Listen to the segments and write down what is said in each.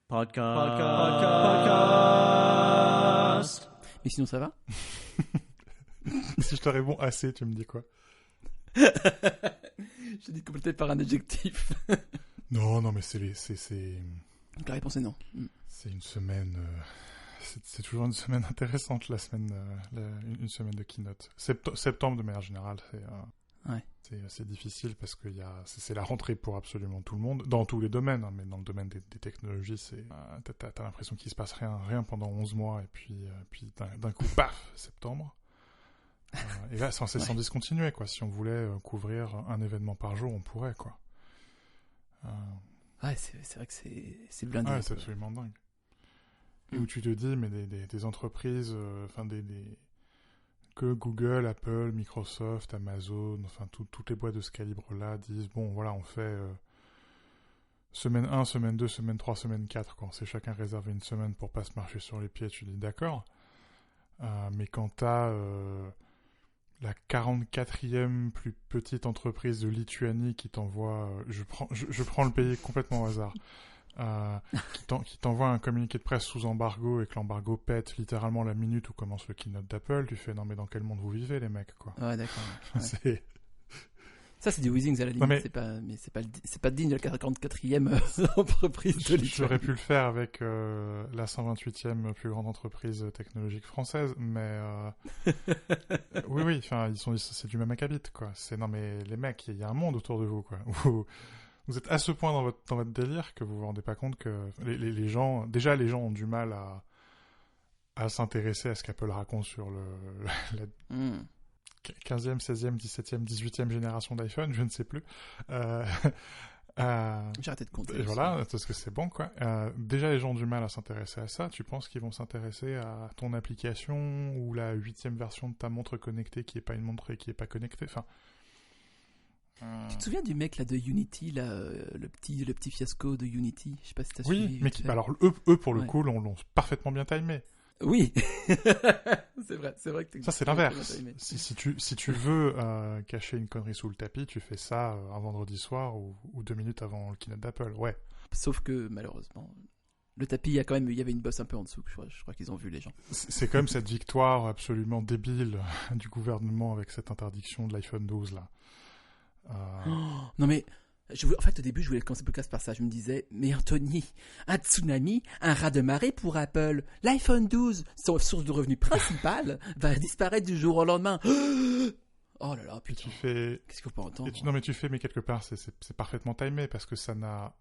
Podcast. Mais sinon, ça va? Si je te réponds assez, tu me dis quoi? Je dis complété par un adjectif. Non, mais c'est La réponse est non. c'est une semaine. C'est toujours une semaine intéressante, la semaine, une semaine de keynote. Septembre, de manière générale, Ouais. c'est difficile parce que c'est la rentrée pour absolument tout le monde, dans tous les domaines, hein, mais dans le domaine des technologies, t'as l'impression qu'il se passe rien pendant 11 mois, et puis d'un coup, paf, septembre. Et là, c'est sans discontinuer, quoi. Si on voulait couvrir un événement par jour, on pourrait, quoi. Ouais, c'est vrai que c'est blindé. Ouais, c'est absolument dingue. Et où tu te dis, mais des entreprises, que Google, Apple, Microsoft, Amazon, enfin toutes les boîtes de ce calibre-là disent, bon, voilà, on fait semaine 1, semaine 2, semaine 3, semaine 4, quand c'est chacun réservé une semaine pour pas se marcher sur les pieds, tu dis d'accord. Mais quand t'as la 44e plus petite entreprise de Lituanie qui t'envoie, je prends le pays complètement au hasard, qui t'envoie un communiqué de presse sous embargo et que l'embargo pète littéralement la minute où commence le keynote d'Apple, tu fais non mais dans quel monde vous vivez les mecs, quoi. Ouais, d'accord. Ouais. C'est Ça, c'est du Weezings à la limite. mais... C'est pas digne de la 44e entreprise de Lituanie. J'aurais pu le faire avec la 128e plus grande entreprise technologique française, mais oui, enfin c'est du même acabit, quoi. Non mais les mecs, il y a un monde autour de vous, quoi. Vous êtes à ce point dans votre délire que vous vous rendez pas compte que les gens ont du mal à s'intéresser à ce qu'Apple raconte sur la 15e, 16e, 17e, 18e génération d'iPhone, je ne sais plus. J'ai arrêté de compter. Et voilà, parce que c'est bon, quoi. Déjà, les gens ont du mal à s'intéresser à ça. Tu penses qu'ils vont s'intéresser à ton application ou la 8e version de ta montre connectée qui est pas une montre et qui est pas connectée. Enfin. Tu te souviens du mec là de Unity, là, le petit fiasco de Unity? Je sais pas si t'as suivi. Oui, mais alors eux pour le coup l'ont parfaitement bien timé. Oui, c'est vrai que ça c'est l'inverse. Si tu veux cacher une connerie sous le tapis, tu fais ça un vendredi soir ou 2 minutes avant le keynote d'Apple, ouais. Sauf que malheureusement, le tapis, il y avait une bosse un peu en dessous. Je crois qu'ils ont vu les gens. C'est comme cette victoire absolument débile du gouvernement avec cette interdiction de l'iPhone 12 là. Non mais. En fait, au début, je voulais commencer le podcast par ça. Je me disais, mais Anthony, un tsunami, un raz-de-marée pour Apple. L'iPhone 12, son source de revenus principale, va disparaître du jour au lendemain. Oh là là, putain. Qu'est-ce qu'il faut pas entendre? Non, mais tu fais, mais quelque part, c'est parfaitement timé parce que ça n'a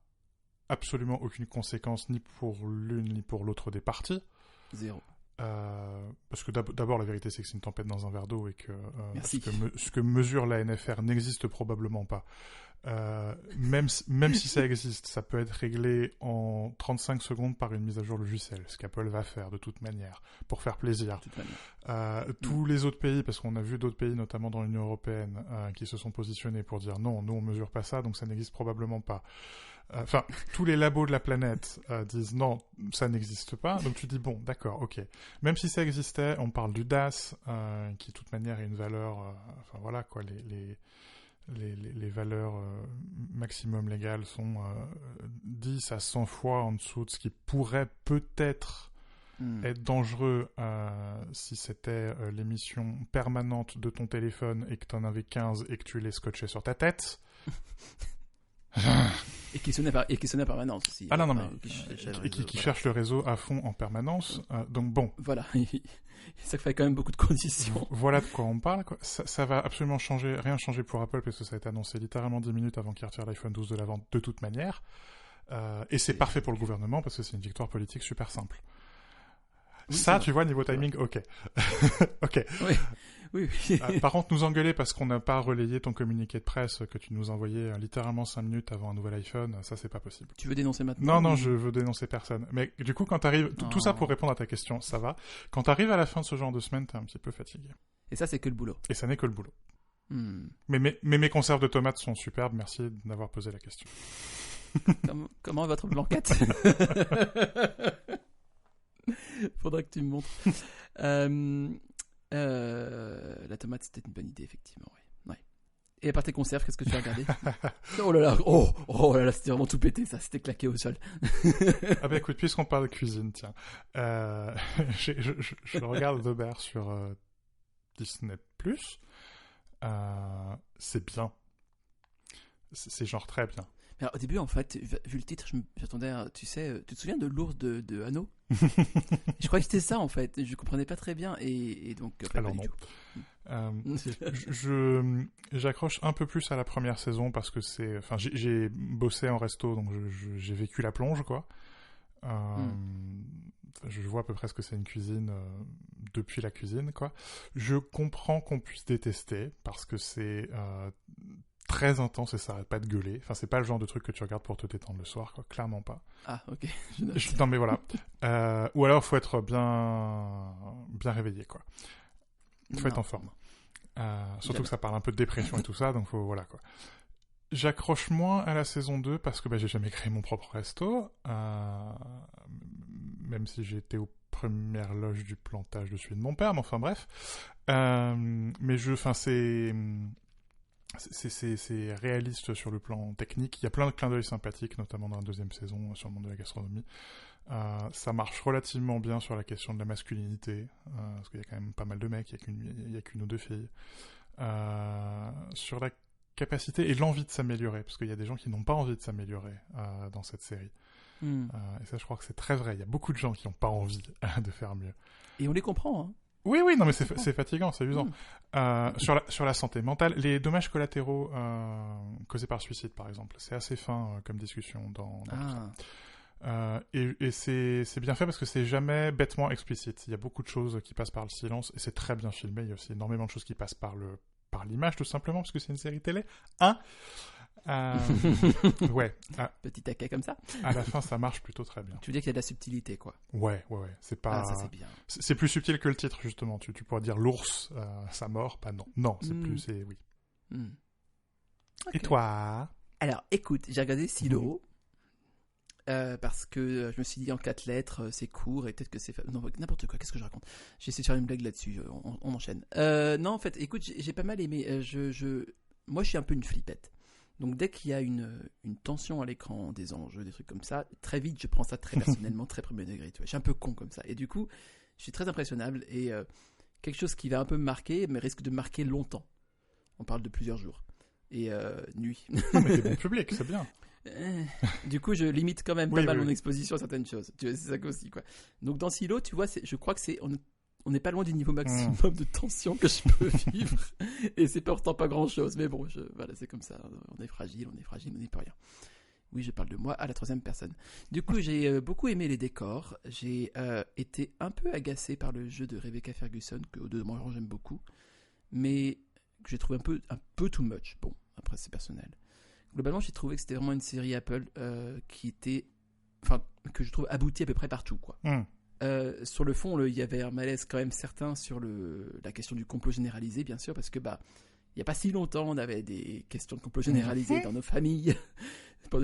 absolument aucune conséquence ni pour l'une ni pour l'autre des parties. Zéro. Parce que d'abord la vérité c'est que c'est une tempête dans un verre d'eau et que ce que mesure la NFR n'existe probablement pas. Même si ça existe, ça peut être réglé en 35 secondes par une mise à jour logicielle, ce qu'Apple va faire de toute manière, pour faire plaisir. Tous les autres pays, parce qu'on a vu d'autres pays, notamment dans l'Union Européenne, qui se sont positionnés pour dire non, nous on mesure pas ça, donc ça n'existe probablement pas. Enfin, tous les labos de la planète disent non, ça n'existe pas. Donc tu dis bon, d'accord, ok. Même si ça existait, on parle du DAS, qui de toute manière est une valeur. Enfin voilà quoi, les valeurs maximum légales sont 10 à 100 fois en dessous de ce qui pourrait peut-être être dangereux si c'était l'émission permanente de ton téléphone et que tu en avais 15 et que tu les scotchais sur ta tête. Et qui sonnait en permanence aussi. Ah non, mais qui cherche le réseau à fond en permanence. Donc bon. Voilà, ça fait quand même beaucoup de conditions. Voilà de quoi on parle, quoi. Ça va absolument rien changer pour Apple parce que ça a été annoncé littéralement 10 minutes avant qu'ils retirent l'iPhone 12 de la vente de toute manière. Et c'est parfait pour le gouvernement parce que c'est une victoire politique super simple. Oui, ça, tu vois, niveau timing, ok. Ok. Oui. Par contre, nous engueuler parce qu'on n'a pas relayé ton communiqué de presse que tu nous envoyais littéralement 5 minutes avant un nouvel iPhone, ça c'est pas possible. Tu veux dénoncer maintenant? Non, je veux dénoncer personne. Mais du coup, quand t'arrives, tout ça pour répondre à ta question, ça va. Quand t'arrives à la fin de ce genre de semaine, t'es un petit peu fatigué. Et ça, c'est que le boulot. Et ça n'est que le boulot. Mais mes conserves de tomates sont superbes, merci d'avoir posé la question. Comment est votre blanquette? Faudra que tu me montres. La tomate, c'était une bonne idée, effectivement. Ouais. Et à part tes conserves, qu'est-ce que tu as regardé? Oh là là, c'était vraiment tout pété, ça. C'était claqué au sol. Ah bah écoute, puisqu'on parle de cuisine, tiens. Je regarde The Bear sur Disney+. C'est bien. C'est genre très bien. Alors, au début, en fait, vu le titre, j'attendais à... Tu sais, tu te souviens de l'ours de Anneau? Je croyais que c'était ça, en fait. Je comprenais pas très bien. Et donc, alors non. J'accroche un peu plus à la première saison parce que c'est... Enfin, j'ai bossé en resto, donc j'ai vécu la plonge, quoi. Je vois à peu près ce que c'est une cuisine depuis la cuisine, quoi. Je comprends qu'on puisse détester parce que c'est... très intense et ça arrête pas de gueuler. Enfin, c'est pas le genre de truc que tu regardes pour te détendre le soir, quoi. Clairement pas. Ah, ok. Non, mais voilà. Ou alors, faut être bien réveillé, quoi. Faut être en forme. Surtout que ça parle un peu de dépression et tout ça, donc faut, voilà, quoi. J'accroche moins à la saison 2 parce que j'ai jamais créé mon propre resto. Même si j'ai été aux premières loges du plantage de celui de mon père, mais enfin bref. Mais c'est réaliste sur le plan technique. Il y a plein de clins d'œil sympathiques, notamment dans la deuxième saison, sur le monde de la gastronomie. Ça marche relativement bien sur la question de la masculinité, parce qu'il y a quand même pas mal de mecs, il y a qu'une ou deux filles. Sur la capacité et l'envie de s'améliorer, parce qu'il y a des gens qui n'ont pas envie de s'améliorer dans cette série. Et ça, je crois que c'est très vrai. Il y a beaucoup de gens qui n'ont pas envie de faire mieux. Et on les comprend, hein. Oui, non, mais c'est fatigant, c'est usant. Sur la santé mentale, les dommages collatéraux causés par suicide, par exemple, c'est assez fin comme discussion dans tout ça. Et c'est bien fait parce que c'est jamais bêtement explicite. Il y a beaucoup de choses qui passent par le silence et c'est très bien filmé. Il y a aussi énormément de choses qui passent par l'image, tout simplement, parce que c'est une série télé. Ouais. Petit taquet comme ça. À la fin, ça marche plutôt très bien. Tu veux dire qu'il y a de la subtilité, quoi. Ouais. C'est pas. Ça c'est bien. C'est plus subtil que le titre, justement. Tu pourrais dire l'ours, sa mort. Pas non. Non, c'est plus. C'est oui. Okay. Et toi? Alors, écoute, j'ai regardé Silo. Parce que je me suis dit en 4 lettres, c'est court et peut-être que c'est... Non, n'importe quoi, qu'est-ce que je raconte? J'ai essayé de faire une blague là-dessus, on enchaîne. Non, en fait, écoute, j'ai pas mal aimé. Moi, je suis un peu une flippette. Donc, dès qu'il y a une tension à l'écran, des enjeux, des trucs comme ça, très vite, je prends ça très personnellement, très premier degré. Tu vois. Je suis un peu con comme ça. Et du coup, je suis très impressionnable. Et quelque chose qui va un peu me marquer, mais risque de marquer longtemps. On parle de plusieurs jours. Et nuit. Non, mais t'es bon public, c'est bien. Du coup, je limite quand même pas mal mon exposition à certaines choses. Tu vois, c'est ça aussi, quoi. Donc, dans Silo, tu vois, je crois que on n'est pas loin du niveau maximum de tension que je peux vivre. Et c'est pourtant pas grand-chose. Mais bon, voilà, c'est comme ça. On est fragile, on n'est pas rien. Oui, je parle de moi à la 3e personne. Du coup, j'ai beaucoup aimé les décors. J'ai été un peu agacé par le jeu de Rebecca Ferguson, que au demeurant j'aime beaucoup. Mais que j'ai trouvé un peu too much. Bon, après, c'est personnel. Globalement, j'ai trouvé que c'était vraiment une série Apple qui était... Enfin, que je trouve aboutie à peu près partout, quoi. Sur le fond, il y avait un malaise quand même certain sur la question du complot généralisé, bien sûr, parce que, il n'y a pas si longtemps, on avait des questions de complot généralisé dans nos familles,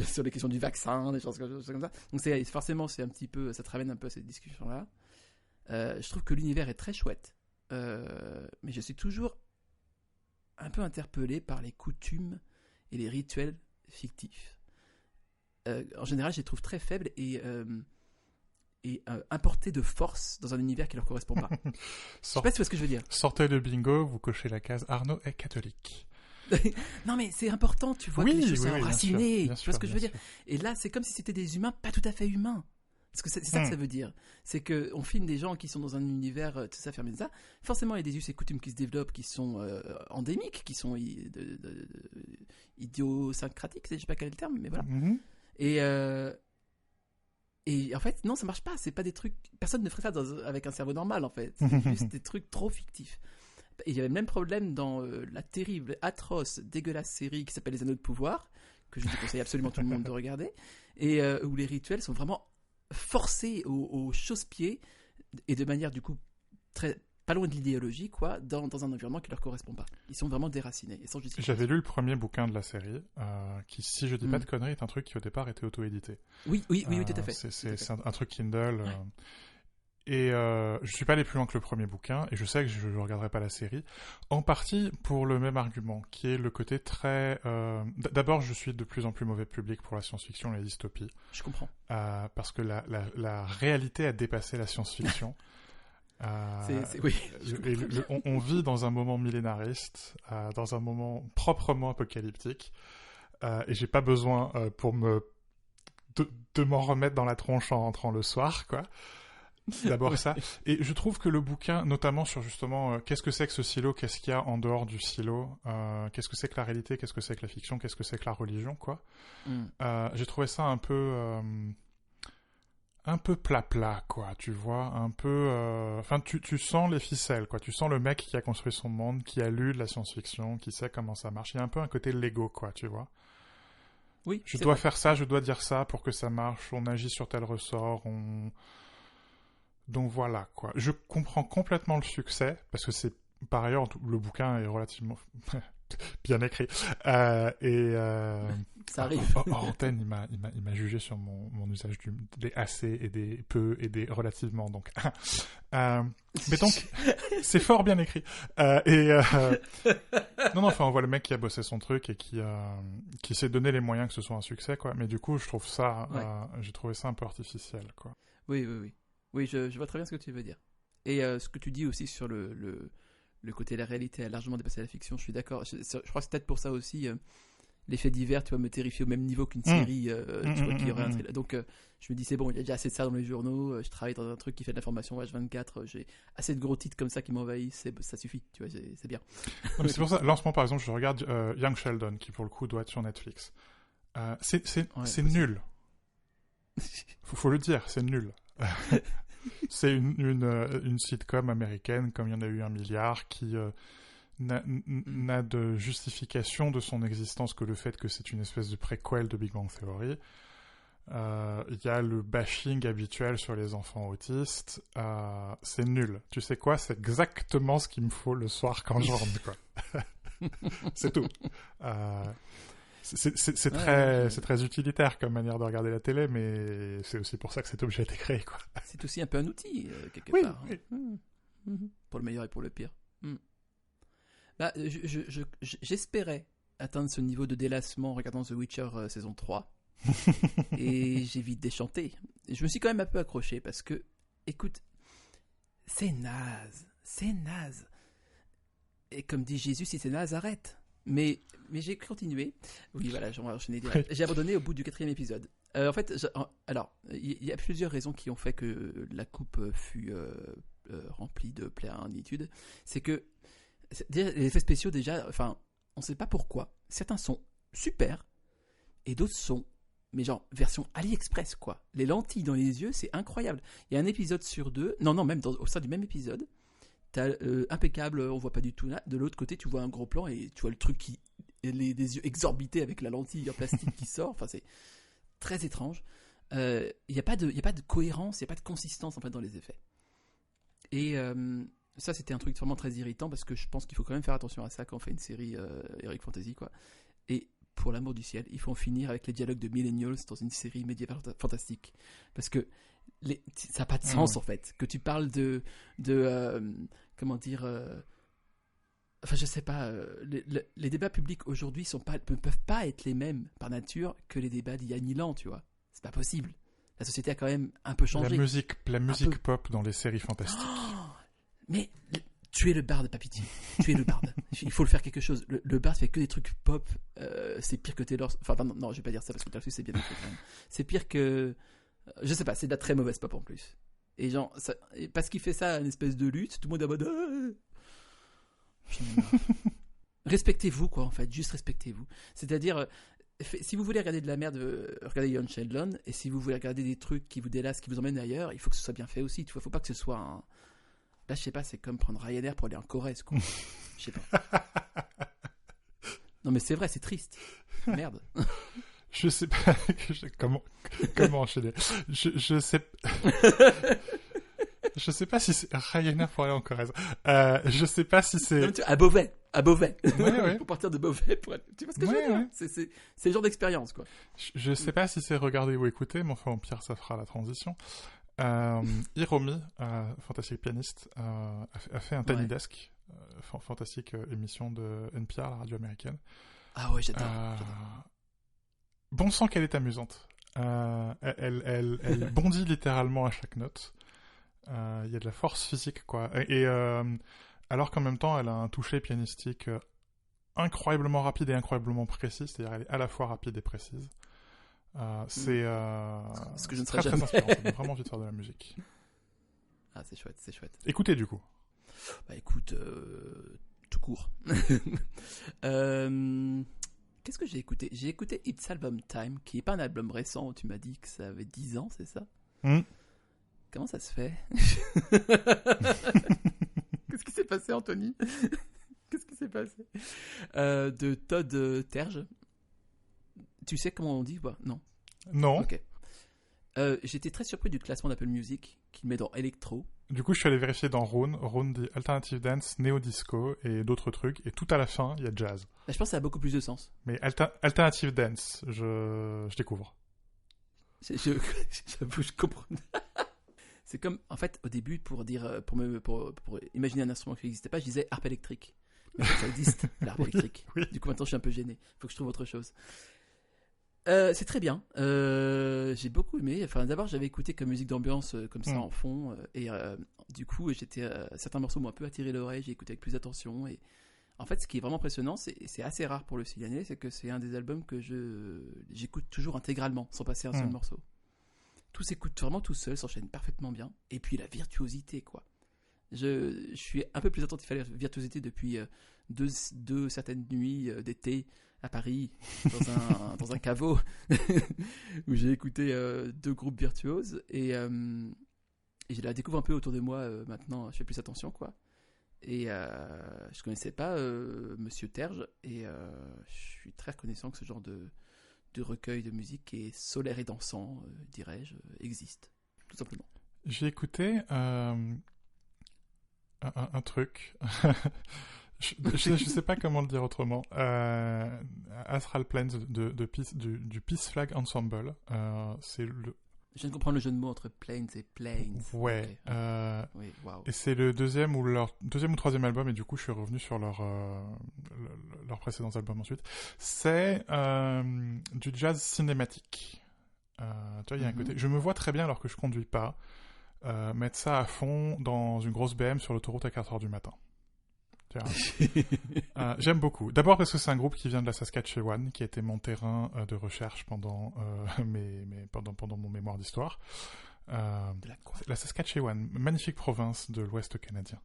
sur les questions du vaccin, des choses comme ça. Donc, forcément, c'est un petit peu... Ça te ramène un peu à cette discussion-là. Je trouve que l'univers est très chouette, mais je suis toujours un peu interpellé par les coutumes et les rituels fictifs. En général, je les trouve très faibles et importés de force dans un univers qui leur correspond pas. Je sais pas si tu vois ce que je veux dire. Sortez de bingo, vous cochez la case Arnaud est catholique. Non, mais c'est important, tu vois, que les choses sont enracinées. Tu vois ce que je veux dire. Et là, c'est comme si c'était des humains pas tout à fait humains. Parce que c'est ça que ça veut dire. C'est qu'on filme des gens qui sont dans un univers, tout ça, fermé de ça. Forcément, il y a des us et coutumes qui se développent, qui sont endémiques, qui sont idiosyncratiques, je sais pas quel est le terme, mais voilà. Et en fait, non, ça marche pas. C'est pas des trucs... Personne ne ferait ça avec un cerveau normal, en fait. C'est juste des trucs trop fictifs. Et il y avait le même problème dans la terrible, atroce, dégueulasse série qui s'appelle Les Anneaux de Pouvoir, que je déconseille absolument tout le monde de regarder, et où les rituels sont vraiment forcés au chausse-pied, et de manière, du coup, pas loin de l'idéologie, quoi, dans un environnement qui leur correspond pas. Ils sont vraiment déracinés. Et sans J'avais lu le premier bouquin de la série, qui, si je dis pas de conneries, est un truc qui au départ était auto-édité. Oui, tout à fait. C'est un truc Kindle. Et je suis pas allé plus loin que le premier bouquin, et je sais que je ne regarderai pas la série, en partie pour le même argument, qui est le côté très... D'abord, je suis de plus en plus mauvais public pour la science-fiction et la dystopie. Je comprends. Parce que la réalité a dépassé la science-fiction. Oui. On vit dans un moment millénariste, dans un moment proprement apocalyptique, et j'ai pas besoin de m'en remettre dans la tronche en rentrant le soir, quoi. D'abord ça. Et je trouve que le bouquin, notamment sur justement qu'est-ce que c'est que ce silo, qu'est-ce qu'il y a en dehors du silo, qu'est-ce que c'est que la réalité, qu'est-ce que c'est que la fiction, qu'est-ce que c'est que la religion, quoi. J'ai trouvé ça un peu plat, quoi, tu vois, un peu... Enfin, tu sens les ficelles, quoi. Tu sens le mec qui a construit son monde, qui a lu de la science-fiction, qui sait comment ça marche. Il y a un peu un côté Lego, quoi, tu vois. Oui, je dois faire ça, je dois dire ça pour que ça marche, on agit sur tel ressort, Donc voilà, quoi. Je comprends complètement le succès, parce que c'est... Par ailleurs, le bouquin est relativement bien écrit. Ça arrive. Hors antenne, il m'a jugé sur mon usage des assez et des peu et des relativement. Donc, mais donc, c'est fort bien écrit. Non, enfin, on voit le mec qui a bossé son truc et qui s'est donné les moyens que ce soit un succès, quoi. Mais du coup, je trouve ça, j'ai trouvé ça un peu artificiel, quoi. Oui. Oui, je vois très bien ce que tu veux dire. Et ce que tu dis aussi sur le côté de la réalité a largement dépassé la fiction, je suis d'accord. Je crois que c'est peut-être pour ça aussi, les faits divers, tu vois, me terrifient au même niveau qu'une série, tu vois, qui aurait un thriller. Donc, je me dis, c'est bon, il y a déjà assez de ça dans les journaux, je travaille dans un truc qui fait de l'information H24, j'ai assez de gros titres comme ça qui m'envahissent, ça suffit, tu vois, c'est bien. Non, mais c'est pour ça, là, en ce moment, par exemple, je regarde Young Sheldon, qui pour le coup doit être sur Netflix. C'est nul. Faut le dire, c'est nul. C'est une sitcom américaine, comme il y en a eu 1 milliard, qui n'a de justification de son existence que le fait que c'est une espèce de préquel de Big Bang Theory. Il y a le bashing habituel sur les enfants autistes. C'est nul. Tu sais quoi? C'est exactement ce qu'il me faut le soir quand je rentre, quoi. C'est tout. C'est très utilitaire comme manière de regarder la télé, mais c'est aussi pour ça que cet objet a été créé, quoi. C'est aussi un peu un outil, quelque part. Oui. Pour le meilleur et pour le pire. Bah, j'espérais atteindre ce niveau de délassement en regardant The Witcher saison 3. Et j'ai vite déchanté. Je me suis quand même un peu accroché parce que, écoute, c'est naze. Et comme dit Jésus, si c'est naze, arrête. Mais j'ai continué. Oui, voilà, j'en vais enchaîner direct. J'ai abandonné au bout du 4e épisode. En fait, il y a plusieurs raisons qui ont fait que la coupe fut remplie de plénitude. C'est que les effets spéciaux, déjà, enfin, on ne sait pas pourquoi. Certains sont super et d'autres sont, mais genre, version AliExpress, quoi. Les lentilles dans les yeux, c'est incroyable. Il y a un épisode sur 2, non, même au sein du même épisode, t'as impeccable, on voit pas du tout là. De l'autre côté, tu vois un gros plan et tu vois le truc des yeux exorbités avec la lentille en plastique qui sort. Enfin, c'est très étrange. Il y a pas de cohérence, il y a pas de consistance en fait dans les effets. Et ça, c'était un truc vraiment très irritant parce que je pense qu'il faut quand même faire attention à ça quand on fait une série Heroic Fantasy, quoi. Et pour l'amour du ciel, il faut en finir avec les dialogues de millennials dans une série médiévale fantastique, parce que ça n'a pas de sens en fait. Que tu parles de comment dire, enfin je sais pas, les débats publics aujourd'hui ne peuvent pas être les mêmes par nature que les débats d'il y a 1000 ans, tu vois. C'est pas possible. La société a quand même un peu changé. La musique pop dans les séries fantastiques. Oh, mais tu es le barde, Papiti. Tu es le barde. Il faut le faire quelque chose. Le barde fait que des trucs pop. C'est pire que Taylor. Enfin, non, je vais pas dire ça parce que Taylor Swift c'est bien écrit quand même. C'est pire que. Je sais pas, c'est de la très mauvaise pop en plus. Et genre, parce qu'il fait ça, une espèce de lutte, tout le monde est en mode. Respectez-vous, quoi, en fait. Juste respectez-vous. C'est-à-dire, si vous voulez regarder de la merde, regardez Young Sheldon. Et si vous voulez regarder des trucs qui vous délassent, qui vous emmènent ailleurs, il faut que ce soit bien fait aussi. Tu vois, faut pas que ce soit un. Là, je sais pas, c'est comme prendre Ryanair pour aller en Corrèze, quoi. Je sais pas. Non, mais c'est vrai, c'est triste. Merde. Je sais pas comment enchaîner. Je sais pas si c'est Ryanair pour aller en Corrèze. Je sais pas si c'est non, à Beauvais. Ouais. Pour partir de Beauvais pour aller... Tu vois ce que je veux dire? Ouais. C'est le genre d'expérience, quoi. Je sais pas si c'est regarder ou écouter, mais enfin au pire ça fera la transition. Hiromi, fantastique pianiste, a fait un Tiny Desk, fantastique émission de NPR, la radio américaine. Ah ouais, j'adore. Bon sang qu'elle est amusante. Elle bondit littéralement à chaque note. Il y a de la force physique, quoi. Et alors qu'en même temps, elle a un toucher pianistique incroyablement rapide et incroyablement précis. C'est-à-dire, elle est à la fois rapide et précise. C'est ce que je ne très, très inspirant. Ça donne vraiment envie de faire de la musique. Ah, c'est chouette, c'est chouette. Écoutez, du coup. Bah écoute, tout court. Qu'est-ce que j'ai écouté ? J'ai écouté It's Album Time, qui n'est pas un album récent. Tu m'as dit que ça avait 10 ans, c'est ça ? Comment ça se fait ? Qu'est-ce qui s'est passé, Anthony ? Qu'est-ce qui s'est passé ? De Todd Terje. Tu sais comment on dit ? Bah, non. Non. Ok. J'étais très surpris du classement d'Apple Music, qu'il met dans Electro. Du coup, je suis allé vérifier dans Rune. Rune dit Alternative Dance, Neo Disco et d'autres trucs. Et tout à la fin, il y a Jazz. Bah, je pense que ça a beaucoup plus de sens. Mais Alternative Dance, je découvre. J'avoue, je comprends. C'est comme, en fait, au début, pour imaginer un instrument qui n'existait pas, je disais harpe électrique. Mais ça existe, l'harpe électrique. Oui. Du coup, maintenant, je suis un peu gêné. Il faut que je trouve autre chose. C'est très bien. J'ai beaucoup aimé. Enfin, d'abord, j'avais écouté comme musique d'ambiance, comme ça, en fond. Et du coup, certains morceaux m'ont un peu attiré l'oreille. J'ai écouté avec plus d'attention. Et en fait, ce qui est vraiment impressionnant, c'est assez rare pour le signaler, c'est que c'est un des albums que j'écoute toujours intégralement, sans passer un seul morceau. Tout s'écoute vraiment tout seul, s'enchaîne parfaitement bien. Et puis la virtuosité, quoi. Je suis un peu plus attentif à la virtuosité depuis deux certaines nuits d'été à Paris, dans un caveau, où j'ai écouté 2 groupes virtuoses. Et je la découvre un peu autour de moi maintenant, je fais plus attention, quoi. Et je connaissais pas Monsieur Terje, et je suis très reconnaissant que ce genre de recueil de musique qui est solaire et dansant, dirais-je, existe, tout simplement. J'ai écouté un truc, je sais pas comment le dire autrement, Astral Planes du Peace Flag Ensemble. C'est le... Je viens de comprendre le jeu de mots entre planes et planes. Ouais. Okay. Oui, wow. Et c'est le deuxième ou troisième album, et du coup je suis revenu sur leur précédents albums ensuite. C'est du jazz cinématique. Tu vois, il y a un côté... Je me vois très bien, alors que je conduis pas, mettre ça à fond dans une grosse BM sur l'autoroute à 4h du matin. J'aime beaucoup. D'abord parce que c'est un groupe qui vient de la Saskatchewan, qui a été mon terrain de recherche pendant mon mémoire d'histoire. La Saskatchewan, magnifique province de l'Ouest canadien.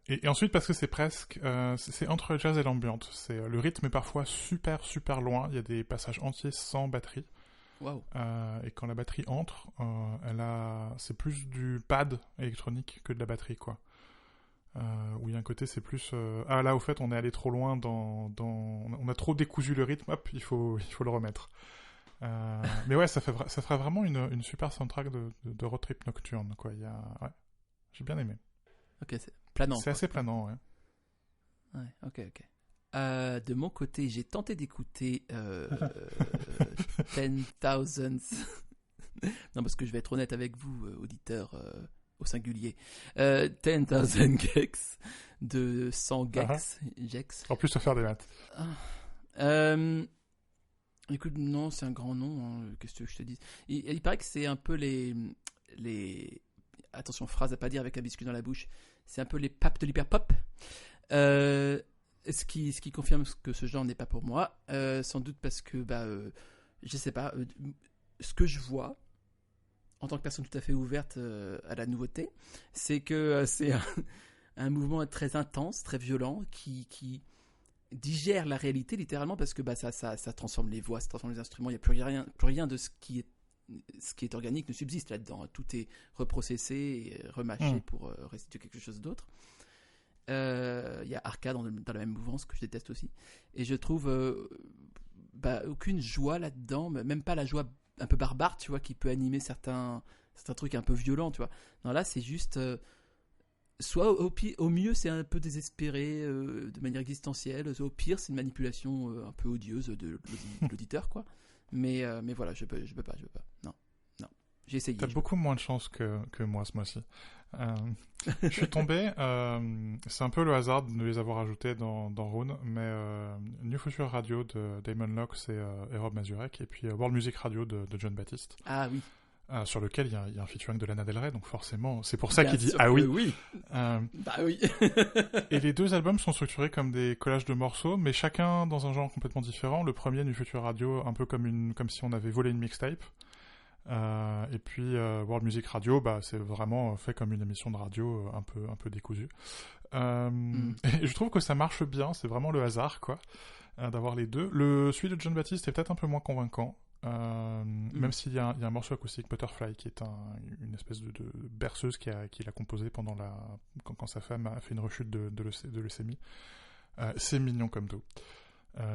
Et ensuite parce que c'est presque, c'est entre le jazz et l'ambiance. Le rythme est parfois super super loin. Il y a des passages entiers sans batterie. Wow. Et quand la batterie entre, c'est plus du pad électronique que de la batterie, quoi. Où il y a un côté, c'est plus là au fait on est allé trop loin on a trop décousu le rythme, hop, il faut le remettre. Mais ouais, ça fera vraiment une super soundtrack de road trip nocturne, quoi. J'ai bien aimé. Ok, c'est planant. C'est assez planant, ouais. Ouais, ok. De mon côté, j'ai tenté d'écouter 10,000. Non, parce que je vais être honnête avec vous, auditeurs au singulier. 10,000 Gex de 100 Gex. En plus, de faire des maths. Écoute, non, c'est un grand nom. Hein. Qu'est-ce que je te dis ? Il paraît que c'est un peu les... Attention, phrase à pas dire avec un biscuit dans la bouche. C'est un peu les papes de l'hyperpop. Ce qui confirme que ce genre n'est pas pour moi. Sans doute parce que, je sais pas, ce que je vois, en tant que personne tout à fait ouverte à la nouveauté, c'est que c'est un mouvement très intense, très violent, qui digère la réalité littéralement, parce que ça transforme les voix, ça transforme les instruments. Il n'y a plus rien de ce qui est organique ne subsiste là-dedans. Tout est reprocessé et remâché pour restituer quelque chose d'autre. Il y a Arca dans la même mouvance, que je déteste aussi, et je trouve aucune joie là-dedans, même pas la joie un peu barbare, tu vois, qui peut animer certains trucs un peu violents, tu vois. Non, là c'est juste soit au mieux c'est un peu désespéré de manière existentielle, soit au pire c'est une manipulation un peu odieuse de l'auditeur, quoi. Mais voilà, je peux pas. Non. J'ai essayé. T'as beaucoup moins de chance que moi ce mois-ci. Je suis tombé, c'est un peu le hasard de les avoir ajoutés dans Rune, mais New Future Radio de Damon Locke et Rob Mazurek, et puis World Music Radio de John Baptiste. Ah oui. Sur lequel il y a un featuring de Lana Del Rey, donc forcément, c'est pour ça qu'il dit ah oui. Oui. Bah oui. Et les deux albums sont structurés comme des collages de morceaux, mais chacun dans un genre complètement différent. Le premier, New Future Radio, un peu comme si on avait volé une mixtape. Et puis World Music Radio, c'est vraiment fait comme une émission de radio un peu décousue. Et je trouve que ça marche bien, c'est vraiment le hasard, quoi, d'avoir les deux. Celui de John Baptiste est peut-être un peu moins convaincant. Même s'il y a un morceau acoustique, Butterfly, qui est une espèce de berceuse qu'il a composé quand sa femme a fait une rechute de leucémie. C'est mignon comme tout.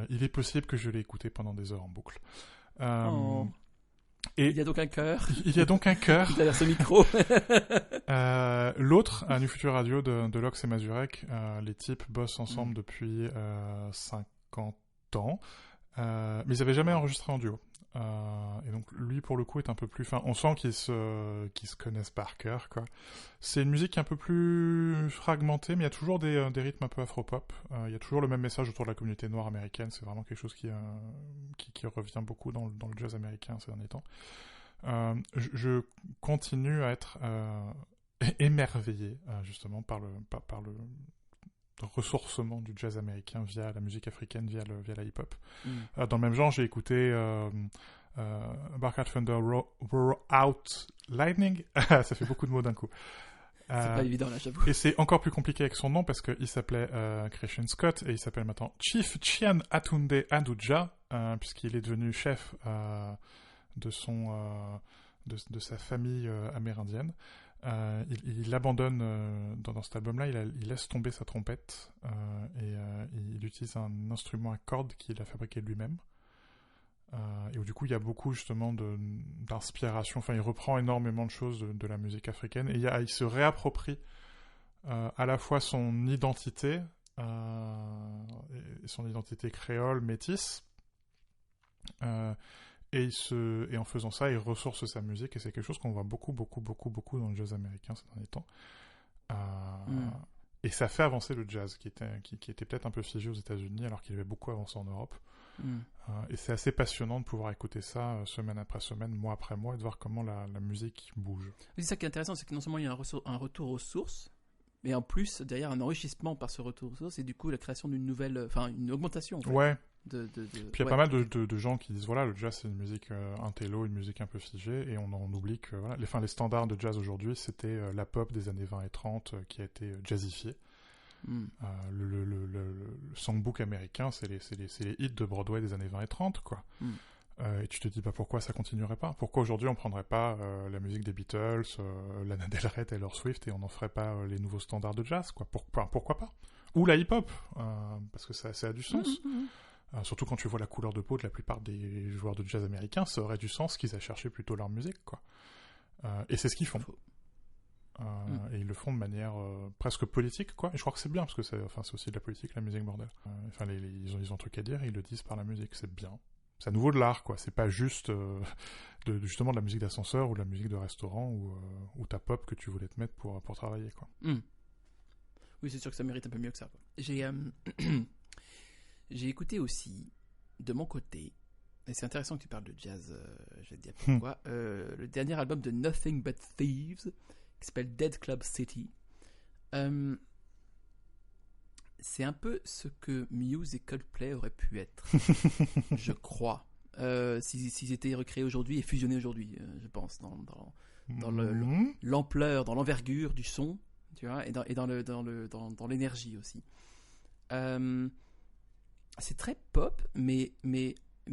Il est possible que je l'ai écouté pendant des heures en boucle. Et il y a donc un cœur. Il y a donc un cœur. Derrière ce micro. L'autre, New Future Radio de Locke et Mazurek, les types bossent ensemble depuis 50 ans, mais ils n'avaient jamais enregistré en duo. Et donc lui pour le coup est un peu plus fin. On sent qu'ils se connaissent par cœur, quoi. C'est une musique un peu plus fragmentée, mais il y a toujours des rythmes un peu afro-pop. Il y a toujours le même message autour de la communauté noire américaine. C'est vraiment quelque chose qui revient beaucoup dans le jazz américain ces derniers temps. Je continue à être émerveillé justement par le ressourcement du jazz américain via la musique africaine, via la hip-hop. Dans le même genre, j'ai écouté Barcade Thunder Roar Out Lightning. Ça fait beaucoup de mots d'un coup. C'est pas évident là, j'avoue. Et c'est encore plus compliqué avec son nom parce qu'il s'appelait Christian Scott et il s'appelle maintenant Chief Chian Atunde Aduja, puisqu'il est devenu chef de sa famille amérindienne. Il abandonne dans cet album-là, il laisse tomber sa trompette et il utilise un instrument à cordes qu'il a fabriqué lui-même. Et où du coup il y a beaucoup justement d'inspiration. Enfin, il reprend énormément de choses de la musique africaine et il se réapproprie à la fois son identité, son identité créole métisse. Et en faisant ça, il ressource sa musique, et c'est quelque chose qu'on voit beaucoup dans le jazz américain ces derniers temps. Et ça fait avancer le jazz, qui était peut-être un peu figé aux États-Unis, alors qu'il avait beaucoup avancé en Europe. Et c'est assez passionnant de pouvoir écouter ça semaine après semaine, mois après mois, et de voir comment la musique bouge. C'est ça qui est intéressant, c'est que non seulement il y a un retour aux sources, mais en plus, derrière, un enrichissement par ce retour aux sources, et du coup, la création d'une une augmentation. En fait. Ouais. Puis il y a pas mal de gens qui disent voilà, le jazz c'est une musique intello, une musique un peu figée, et on oublie que voilà, les standards de jazz aujourd'hui c'était la pop des années 20 et 30 qui a été jazzifiée. Le songbook américain c'est les hits de Broadway des années 20 et 30, quoi. Et tu te dis pourquoi ça continuerait pas, pourquoi aujourd'hui on prendrait pas la musique des Beatles, Lana Del Rey, Taylor Swift, et on n'en ferait pas les nouveaux standards de jazz, quoi. Pourquoi pas, ou la hip-hop, parce que ça a du sens. Surtout quand tu vois la couleur de peau de la plupart des joueurs de jazz américains, ça aurait du sens qu'ils aient cherché plutôt leur musique, quoi. Et c'est ce qu'ils font. Et ils le font de manière presque politique, quoi. Et je crois que c'est bien, parce que c'est aussi de la politique, la musique, bordel. Ils ont un truc à dire, et ils le disent par la musique, c'est bien. C'est à nouveau de l'art, quoi. C'est pas juste justement de la musique d'ascenseur ou de la musique de restaurant ou ta pop que tu voulais te mettre pour travailler, quoi. Oui, c'est sûr que ça mérite un peu mieux que ça, quoi. J'ai écouté aussi, de mon côté, et c'est intéressant que tu parles de jazz, je vais te dire pourquoi, le dernier album de Nothing But Thieves, qui s'appelle Dead Club City. C'est un peu ce que Muse et Coldplay auraient pu être, je crois, s'ils étaient recréés aujourd'hui et fusionnés aujourd'hui, je pense, dans l'ampleur, dans l'envergure du son, tu vois, et dans l'énergie aussi. C'est très pop, mais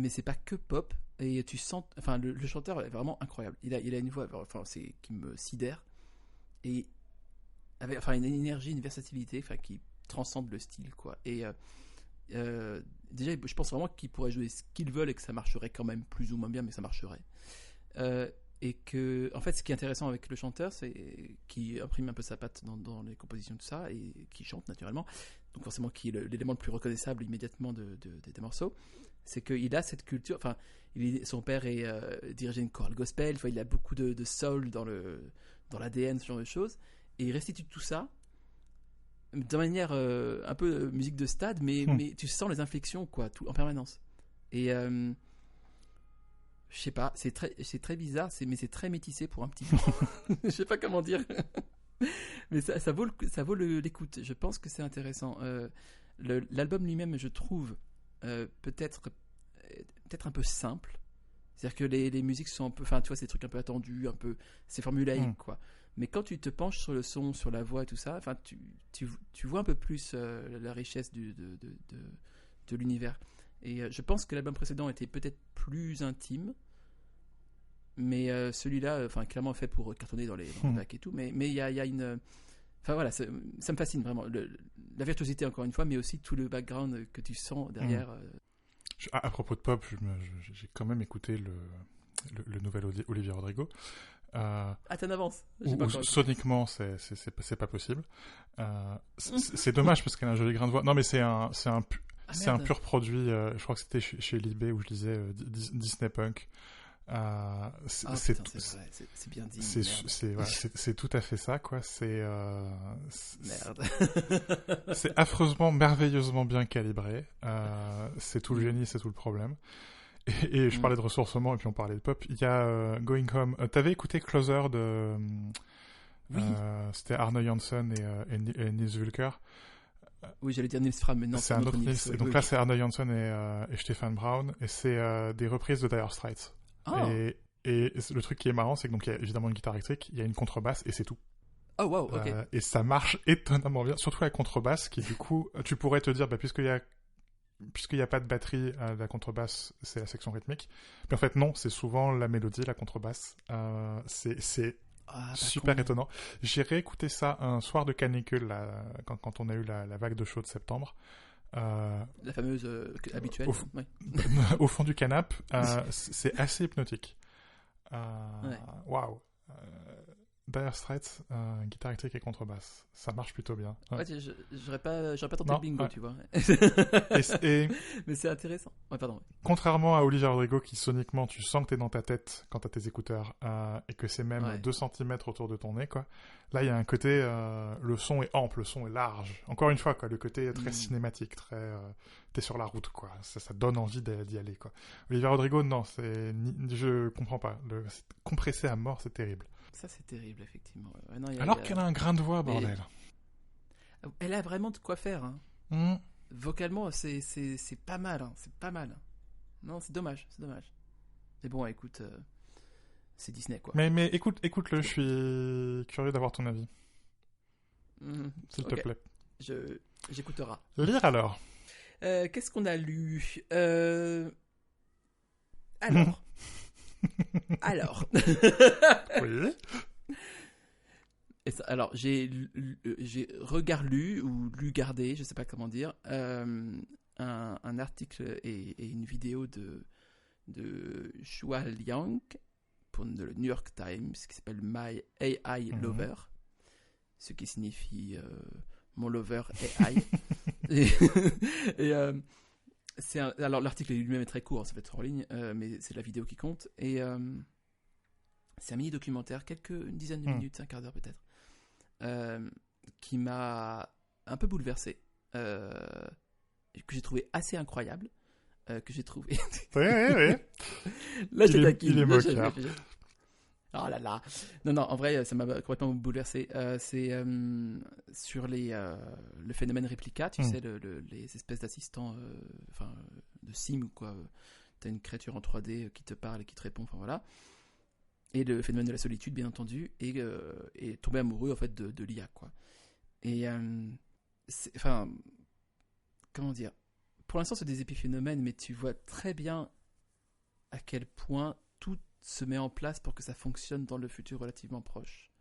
c'est pas que pop, et tu sens, enfin le chanteur est vraiment incroyable. Il a une voix, qui me sidère, et avec une énergie, une versatilité, qui transcende le style, quoi. Et déjà, je pense vraiment qu'ils pourraient jouer ce qu'ils veulent et que ça marcherait quand même plus ou moins bien, mais ça marcherait. Et que, en fait, ce qui est intéressant avec le chanteur, c'est qu'il imprime un peu sa patte dans les compositions, tout ça, et qui chante naturellement. Donc forcément, qui est l'élément le plus reconnaissable immédiatement des morceaux. c'est qu'il a cette culture. Enfin, son père est dirigé une chorale gospel. Enfin, il a beaucoup de soul dans l'ADN, ce genre de choses, et il restitue tout ça de manière un peu musique de stade, mais tu sens les inflexions quoi, tout en permanence. Et je sais pas, c'est très bizarre, mais c'est très métissé pour un petit peu. Je sais pas comment dire. Mais ça vaut l'écoute. Je pense que c'est intéressant. L'album lui-même, je trouve, peut-être un peu simple. C'est-à-dire que les musiques sont un peu, enfin, tu vois, c'est des trucs un peu attendus, c'est formulaïque, quoi. Mais quand tu te penches sur le son, sur la voix et tout ça, enfin, tu vois un peu plus la richesse de l'univers. Et je pense que l'album précédent était peut-être plus intime, mais celui-là, enfin, clairement fait pour cartonner dans les bacs et tout. Mais il y a une, enfin voilà, ça me fascine vraiment. La virtuosité encore une fois, mais aussi tout le background que tu sens derrière. À propos de pop, j'ai quand même écouté le nouvel Olivia Rodrigo. T'en avances. Soniquement, c'est pas possible. C'est dommage parce qu'elle a un joli grain de voix. Non, mais c'est un pur produit. Je crois que c'était chez Libé où je lisais Disney Punk. C'est bien dit. C'est tout à fait ça, quoi. Merde. C'est affreusement, merveilleusement bien calibré. C'est tout le génie, c'est tout le problème. Et je parlais de ressourcement et puis on parlait de pop. Il y a Going Home. T'avais écouté Closer de... Oui. C'était Arne Janssen et Nils Vulker. Oui, j'allais dire Nils Fram, mais non, c'est un autre Nils. Et donc là, c'est Arne Janssen et Stefan Braun. Et c'est des reprises de Dire Straits. Oh. Et le truc qui est marrant, c'est que donc il y a évidemment une guitare électrique, il y a une contrebasse et c'est tout. Oh wow, ok. Et ça marche étonnamment bien, surtout la contrebasse qui du coup, tu pourrais te dire, puisqu'il y a pas de batterie à la contrebasse, c'est la section rythmique. Mais en fait non, c'est souvent la mélodie, la contrebasse. C'est super étonnant. J'ai réécouté ça un soir de canicule là, quand on a eu la vague de chaud de septembre. La fameuse habituelle. Au fond du canapé, c'est assez hypnotique. Waouh. Dire Straits, guitare électrique et contrebasse, ça marche plutôt bien. Ouais, j'aurais pas tenté le bingo, tu vois. Mais c'est intéressant. Ouais, pardon. Contrairement à Olivia Rodrigo, qui soniquement, tu sens que t'es dans ta tête quand t'as tes écouteurs, et que c'est même 2 cm autour de ton nez, quoi. Là, il y a un côté, le son est ample, le son est large. Encore une fois, quoi, le côté est très cinématique, très, t'es sur la route, quoi. Ça donne envie d'y aller, quoi. Olivia Rodrigo, non, je comprends pas. Compressé à mort, c'est terrible. Ça, c'est terrible, effectivement. Alors qu'elle a un grain de voix, bordel. Elle a vraiment de quoi faire. Hein. Vocalement, c'est pas mal. Hein. C'est pas mal. Non, c'est dommage. Mais bon, écoute, c'est Disney, quoi. Mais écoute-le, je suis curieux d'avoir ton avis. S'il te plaît. J'écouterai. Lire alors. Qu'est-ce qu'on a lu Alors. Oui. Alors, j'ai lu ou lu-gardé, je sais pas comment dire, un article et une vidéo de Shua Liang pour le New York Times qui s'appelle My AI Lover, ce qui signifie mon lover AI. Alors l'article lui-même est très court, ça va être en ligne, mais c'est la vidéo qui compte. Et c'est un mini-documentaire, une dizaine de minutes, un quart d'heure peut-être, qui m'a un peu bouleversé, que j'ai trouvé assez incroyable, que j'ai trouvé... Oui. Là, je taquine. Il est moqueur. Oh là là. Non, en vrai, ça m'a complètement bouleversé. C'est sur le phénomène réplica, tu sais, les espèces d'assistants, de sim ou quoi. T'as une créature en 3D qui te parle et qui te répond, enfin voilà. Et le phénomène de la solitude, bien entendu, et tomber amoureux en fait de l'IA, quoi. Et comment dire, pour l'instant c'est des épiphénomènes, mais tu vois très bien à quel point tout se met en place pour que ça fonctionne dans le futur relativement proche.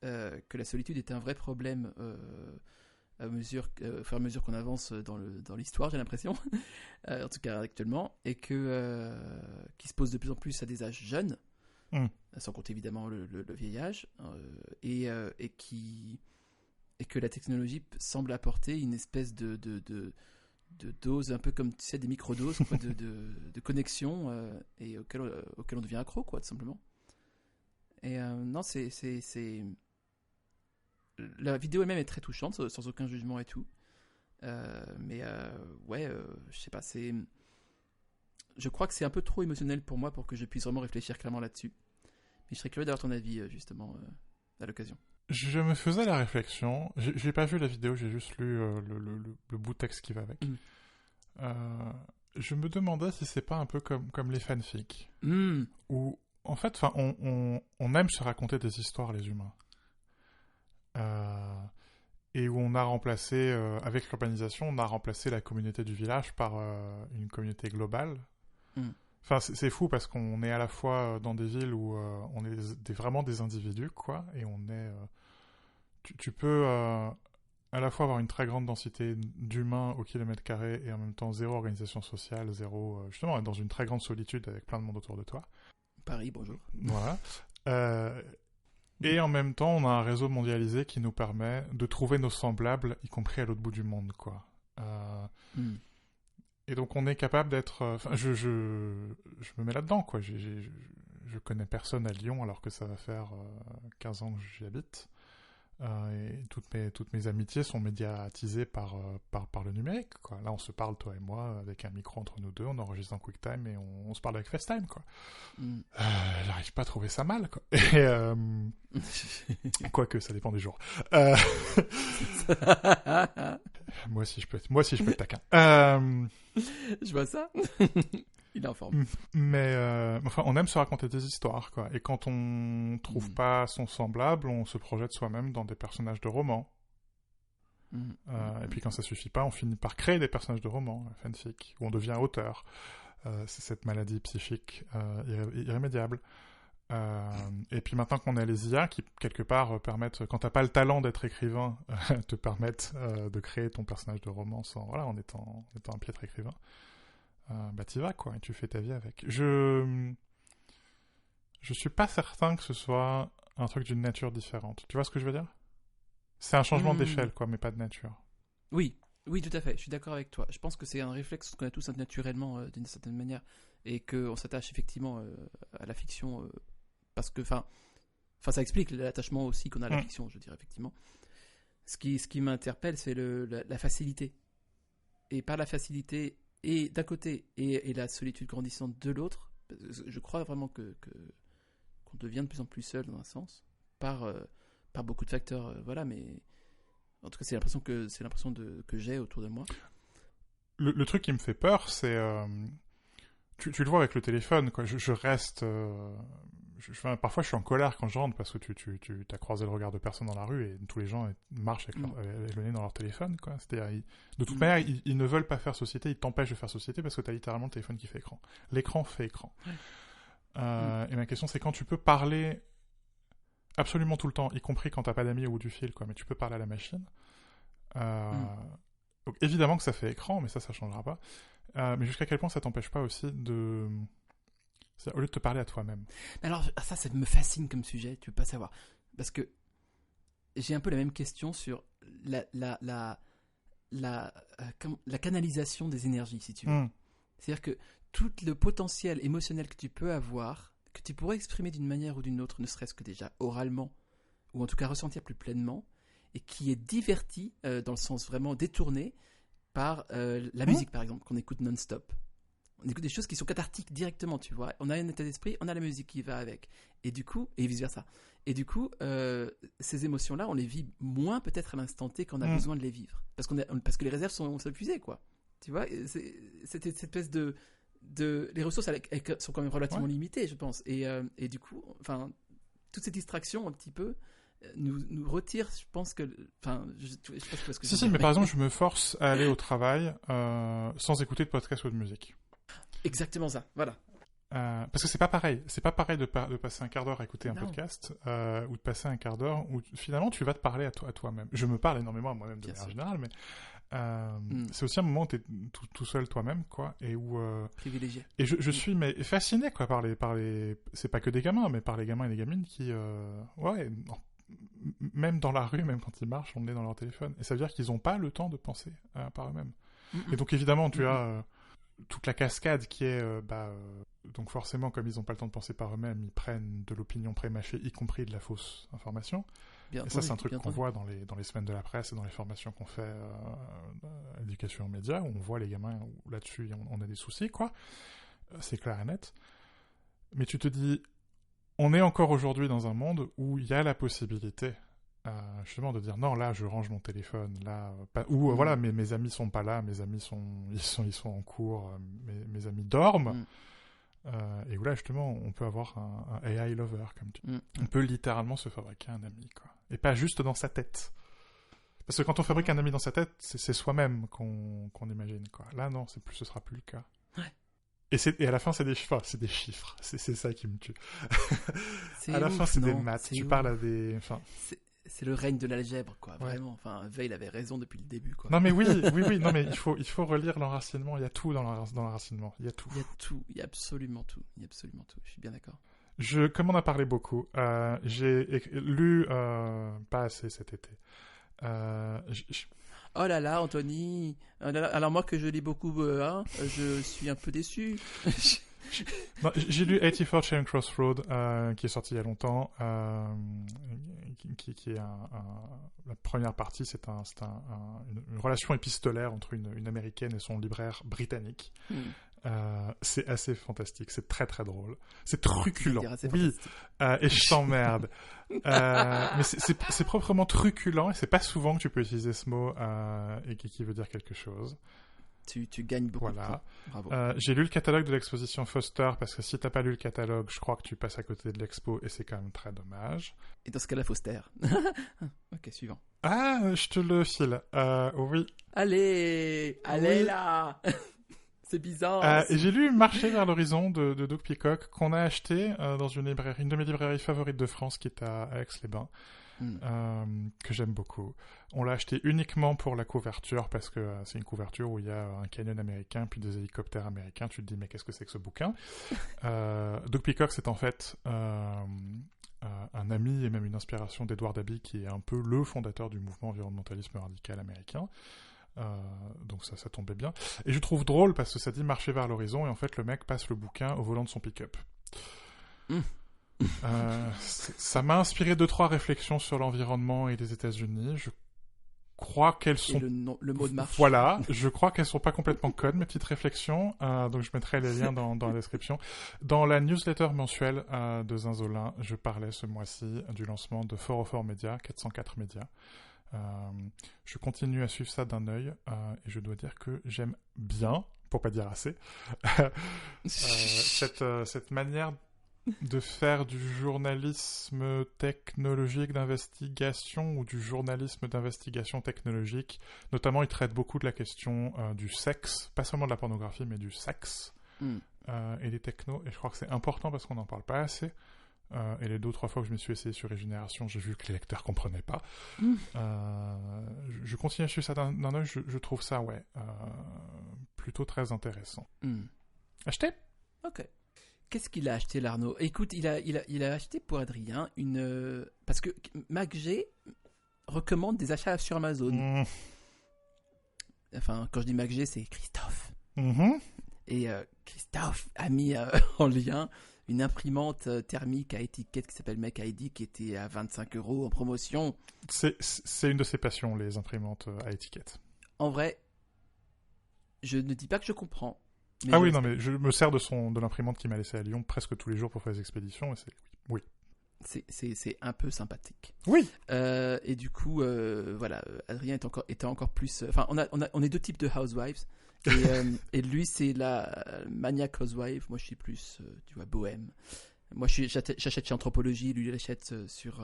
Que la solitude est un vrai problème au fur et à mesure qu'on avance dans l'histoire, j'ai l'impression, en tout cas actuellement, et qui se pose de plus en plus à des âges jeunes, sans compter évidemment le vieil âge, et que la technologie semble apporter une espèce de doses, un peu comme tu sais, des microdoses quoi, de connexion et auxquelles on devient accro, quoi, tout simplement. Et non, c'est la vidéo elle-même est très touchante, sans aucun jugement et tout. Mais ouais, je sais pas, je crois que c'est un peu trop émotionnel pour moi pour que je puisse vraiment réfléchir clairement là-dessus. Mais je serais curieux d'avoir ton avis justement à l'occasion. Je me faisais la réflexion, j'ai pas vu la vidéo, j'ai juste lu le bout de texte qui va avec. Je me demandais si c'est pas un peu comme les fanfics, où en fait, on aime se raconter des histoires, les humains. Et où on a remplacé, avec l'urbanisation, on a remplacé la communauté du village par une communauté globale. Enfin, c'est fou parce qu'on est à la fois dans des villes où on est vraiment des individus, quoi, et on est... tu peux à la fois avoir une très grande densité d'humains au kilomètre carré et en même temps zéro organisation sociale, zéro... justement, être dans une très grande solitude avec plein de monde autour de toi. Paris, bonjour. Voilà. Et en même temps, on a un réseau mondialisé qui nous permet de trouver nos semblables, y compris à l'autre bout du monde, quoi. Et donc, on est capable d'être... je me mets là-dedans, quoi. Je connais personne à Lyon, alors que ça va faire 15 ans que j'y habite. Et toutes mes amitiés sont médiatisées par le numérique, quoi. Là, on se parle, toi et moi, avec un micro entre nous deux, on enregistre en QuickTime et on se parle avec FaceTime, quoi. J'arrive pas à trouver ça mal, quoi. Et, quoique, ça dépend des jours. Moi aussi, je peux être taquin. Je vois ça. Il est en forme. Mais enfin, on aime se raconter des histoires, quoi. Et quand on trouve pas son semblable, on se projette soi-même dans des personnages de romans. Et puis quand ça suffit pas, on finit par créer des personnages de romans, fanfic, où on devient auteur. C'est cette maladie psychique irrémédiable. Et puis maintenant qu'on a les IA qui, quelque part, permettent, quand t'as pas le talent d'être écrivain, te permettent de créer ton personnage de roman en étant un piètre écrivain. Bah t'y vas, quoi, et tu fais ta vie avec. Je suis pas certain que ce soit un truc d'une nature différente. Tu vois ce que je veux dire? C'est un changement d'échelle, quoi, mais pas de nature. Oui, tout à fait, je suis d'accord avec toi. Je pense que c'est un réflexe qu'on a tous naturellement, d'une certaine manière, et qu'on s'attache effectivement à la fiction, parce que, enfin, ça explique l'attachement aussi qu'on a à la fiction, je dirais, effectivement. Ce qui m'interpelle, c'est la facilité. Et par la facilité... Et d'un côté, et la solitude grandissante de l'autre, je crois vraiment qu'on devient de plus en plus seul dans un sens, par beaucoup de facteurs, voilà, mais en tout cas c'est l'impression que j'ai autour de moi. Le truc qui me fait peur, c'est tu le vois avec le téléphone, quoi. Je reste parfois je suis en colère quand je rentre parce que tu as croisé le regard de personne dans la rue et tous les gens marchent avec le nez dans leur téléphone, quoi. C'est-à-dire, de toute manière, ils ne veulent pas faire société, ils t'empêchent de faire société parce que tu as littéralement le téléphone qui fait écran. L'écran fait écran. Et ma question, c'est quand tu peux parler absolument tout le temps, y compris quand t'as pas d'amis au bout du fil, quoi, mais tu peux parler à la machine. Donc évidemment que ça fait écran, mais ça changera pas. Mais jusqu'à quel point ça t'empêche pas aussi de... C'est-à-dire, au lieu de te parler à toi-même. Alors ça me fascine comme sujet, tu peux pas savoir. Parce que j'ai un peu la même question sur la canalisation des énergies, si tu veux. C'est-à-dire que tout le potentiel émotionnel que tu peux avoir, que tu pourrais exprimer d'une manière ou d'une autre, ne serait-ce que déjà oralement, ou en tout cas ressentir plus pleinement, et qui est diverti, dans le sens vraiment détourné, par la musique, par exemple, qu'on écoute non-stop. On écoute des choses qui sont cathartiques directement, tu vois. On a un état d'esprit, on a la musique qui va avec. Et du coup, et vice-versa. Et du coup, ces émotions-là, on les vit moins peut-être à l'instant T qu'on a besoin de les vivre. Parce que les réserves sont épuisées, quoi. Tu vois, c'est cette espèce de... Les ressources elles sont quand même relativement limitées, je pense. Et du coup, enfin, toutes ces distractions, un petit peu, nous retirent, je pense que... Enfin, je sais pas ce que Si, mais par exemple, je me force à aller au travail sans écouter de podcast ou de musique. Exactement ça, voilà. Parce que c'est pas pareil de passer un quart d'heure à écouter un podcast ou de passer un quart d'heure où finalement tu vas te parler à toi-même. Je me parle énormément à moi-même de manière générale, mais c'est aussi un moment où t'es tout seul toi-même, quoi, et où privilégié. Et je suis fasciné, quoi, par les c'est pas que des gamins, mais par les gamins et les gamines qui même dans la rue, même quand ils marchent, on est dans leur téléphone, et ça veut dire qu'ils ont pas le temps de penser par eux-mêmes. Et donc évidemment, tu as toute la cascade qui est... donc forcément, comme ils n'ont pas le temps de penser par eux-mêmes, ils prennent de l'opinion prémâchée, y compris de la fausse information. Et ça, c'est un truc qu'on voit dans les semaines de la presse et dans les formations qu'on fait à l'éducation aux médias, où on voit les gamins, où là-dessus, on a des soucis, quoi. C'est clair et net. Mais tu te dis, on est encore aujourd'hui dans un monde où il y a la possibilité, justement, de dire, non, là, je range mon téléphone, là, ou voilà, mes amis sont pas là, mes amis ils sont en cours, mes amis dorment. Et où là, justement, on peut avoir un AI lover, comme tu dis. On peut littéralement se fabriquer un ami, quoi. Et pas juste dans sa tête. Parce que quand on fabrique un ami dans sa tête, c'est soi-même qu'on imagine, quoi. Là, non, ce sera plus le cas. Ouais. Et à la fin, c'est des chiffres. C'est des chiffres. C'est ça qui me tue. À la ouf, fin, c'est des maths. Tu parles à des... C'est le règne de l'algèbre, quoi. Ouais. Vraiment. Enfin, Veil avait raison depuis le début, quoi. Non, mais oui. Non, mais il faut relire l'enracinement. Il y a tout dans l'enracinement. Il y a tout. Il y a absolument tout. Je suis bien d'accord. Comme on a parlé beaucoup, j'ai lu pas assez cet été. Oh là là, Anthony. Alors moi que je lis beaucoup, je suis un peu déçu. Non, j'ai lu 84 Charing Cross Road, qui est sorti il y a longtemps, qui est la première partie, c'est une relation épistolaire entre une américaine et son libraire britannique. C'est assez fantastique, c'est très très drôle, c'est truculent, oui, et je t'emmerde. Mais c'est proprement truculent, et c'est pas souvent que tu peux utiliser ce mot et qui veut dire quelque chose. Tu gagnes beaucoup. Voilà. Bravo. J'ai lu le catalogue de l'exposition Foster, parce que si t'as pas lu le catalogue, je crois que tu passes à côté de l'expo, et c'est quand même très dommage. Et dans ce cas-là, Foster. Ok, suivant. Ah, je te le file. Oui. Allez oui. Là. C'est bizarre. Et j'ai lu Marcher vers l'horizon de Doug Peacock, qu'on a acheté dans une de mes librairies favorites de France, qui est à Aix-les-Bains. Que j'aime beaucoup. On l'a acheté uniquement pour la couverture, parce que c'est une couverture où il y a un canyon américain puis des hélicoptères américains. Tu te dis, mais qu'est-ce que c'est que ce bouquin? Doug Peacock, c'est en fait un ami et même une inspiration d'Edward Abbey, qui est un peu le fondateur du mouvement environnementalisme radical américain. Donc ça tombait bien. Et je trouve drôle parce que ça dit marcher vers l'horizon, et en fait le mec passe le bouquin au volant de son pick-up. Ça m'a inspiré 2-3 réflexions sur l'environnement et les États-Unis. Je crois qu'elles sont... le mot de marche. Voilà, je crois qu'elles sont pas complètement connes, mes petites réflexions. Donc je mettrai les liens dans la description. Dans la newsletter mensuelle de Zinzolin, je parlais ce mois-ci du lancement de Fort Média, 404 médias. Je continue à suivre ça d'un œil, et je dois dire que j'aime bien, pour pas dire assez, cette manière de faire du journalisme technologique d'investigation, ou du journalisme d'investigation technologique. Notamment, il traite beaucoup de la question du sexe, pas seulement de la pornographie, mais du sexe et des technos. Et je crois que c'est important parce qu'on n'en parle pas assez. Et les 2-3 fois que je me suis essayé sur Régénération, j'ai vu que les lecteurs comprenaient pas. Je continue à suivre ça d'un œil. Je trouve ça, plutôt très intéressant. Acheté. Ok. Qu'est-ce qu'il a acheté, l'Arnaud? Écoute, il a acheté pour Adrien parce que MacG recommande des achats sur Amazon. Enfin, quand je dis MacG, c'est Christophe. Et Christophe a mis en lien une imprimante thermique à étiquette qui s'appelle Make ID, qui était à 25 € en promotion. C'est une de ses passions, les imprimantes à étiquette. En vrai, je ne dis pas que je comprends. Mais non, mais je me sers de l'imprimante qu'il m'a laissée à Lyon presque tous les jours pour faire des expéditions, et oui. C'est un peu sympathique. Oui. Et du coup, voilà, Adrien était encore plus... Enfin, on est 2 types de housewives. Et lui, c'est la maniaque housewife. Moi, je suis plus, tu vois, bohème. Moi, j'achète chez Anthropologie. Lui, il achète sur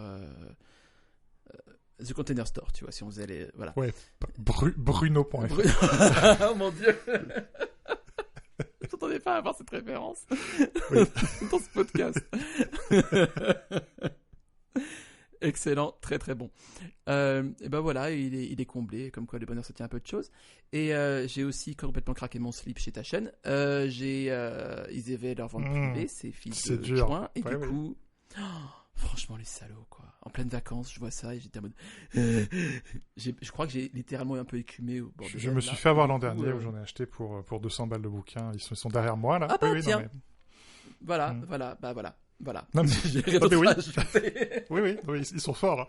The Container Store, tu vois, si on faisait les... Voilà. Ouais, Bruno.fr. Oh mon Dieu. Je n'entendais pas avoir cette référence dans ce podcast. Excellent, très très bon. Et ben voilà, il est comblé, comme quoi le bonheur se tient un peu de choses. Et j'ai aussi complètement craqué mon slip chez ta chaîne. Ils avaient leur vente privée, ces fils de joint. Et du coup, Franchement, les salauds, quoi. En pleine vacances, je vois ça et j'étais en mode... je crois que j'ai littéralement un peu écumé au bord de Je me suis fait avoir l'an dernier où j'en ai acheté pour 200 balles de bouquins. Ils sont derrière moi, là. Ah bah, oui, tiens. non, mais... Voilà. Non, mais... J'ai rien d'autre oui. à ajouter. oui, ils sont forts.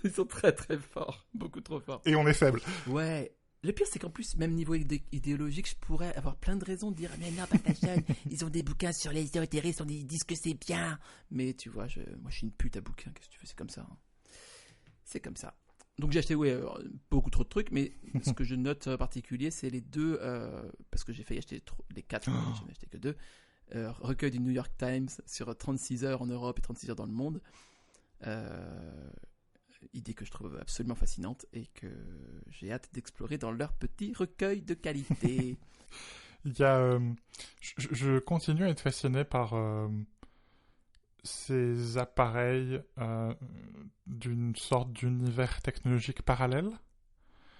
Ils sont très très forts. Beaucoup trop forts. Et on est faible. Ouais. Le pire, c'est qu'en plus, même niveau idéologique, je pourrais avoir plein de raisons de dire mais non, pas ta chaîne, ils ont des bouquins sur les ésotéristes, ils disent que c'est bien. Mais tu vois, moi je suis une pute à bouquins, qu'est-ce que tu veux, c'est comme ça. Hein. C'est comme ça. Donc j'ai acheté beaucoup trop de trucs, mais ce que je note en particulier, c'est les deux, parce que j'ai failli acheter les 4, mais je n'ai acheté que 2. Recueil du New York Times sur 36 heures en Europe et 36 heures dans le monde. Idée que je trouve absolument fascinante et que j'ai hâte d'explorer dans leur petit recueil de qualité. Il y a, je continue à être fasciné par ces appareils d'une sorte d'univers technologique parallèle.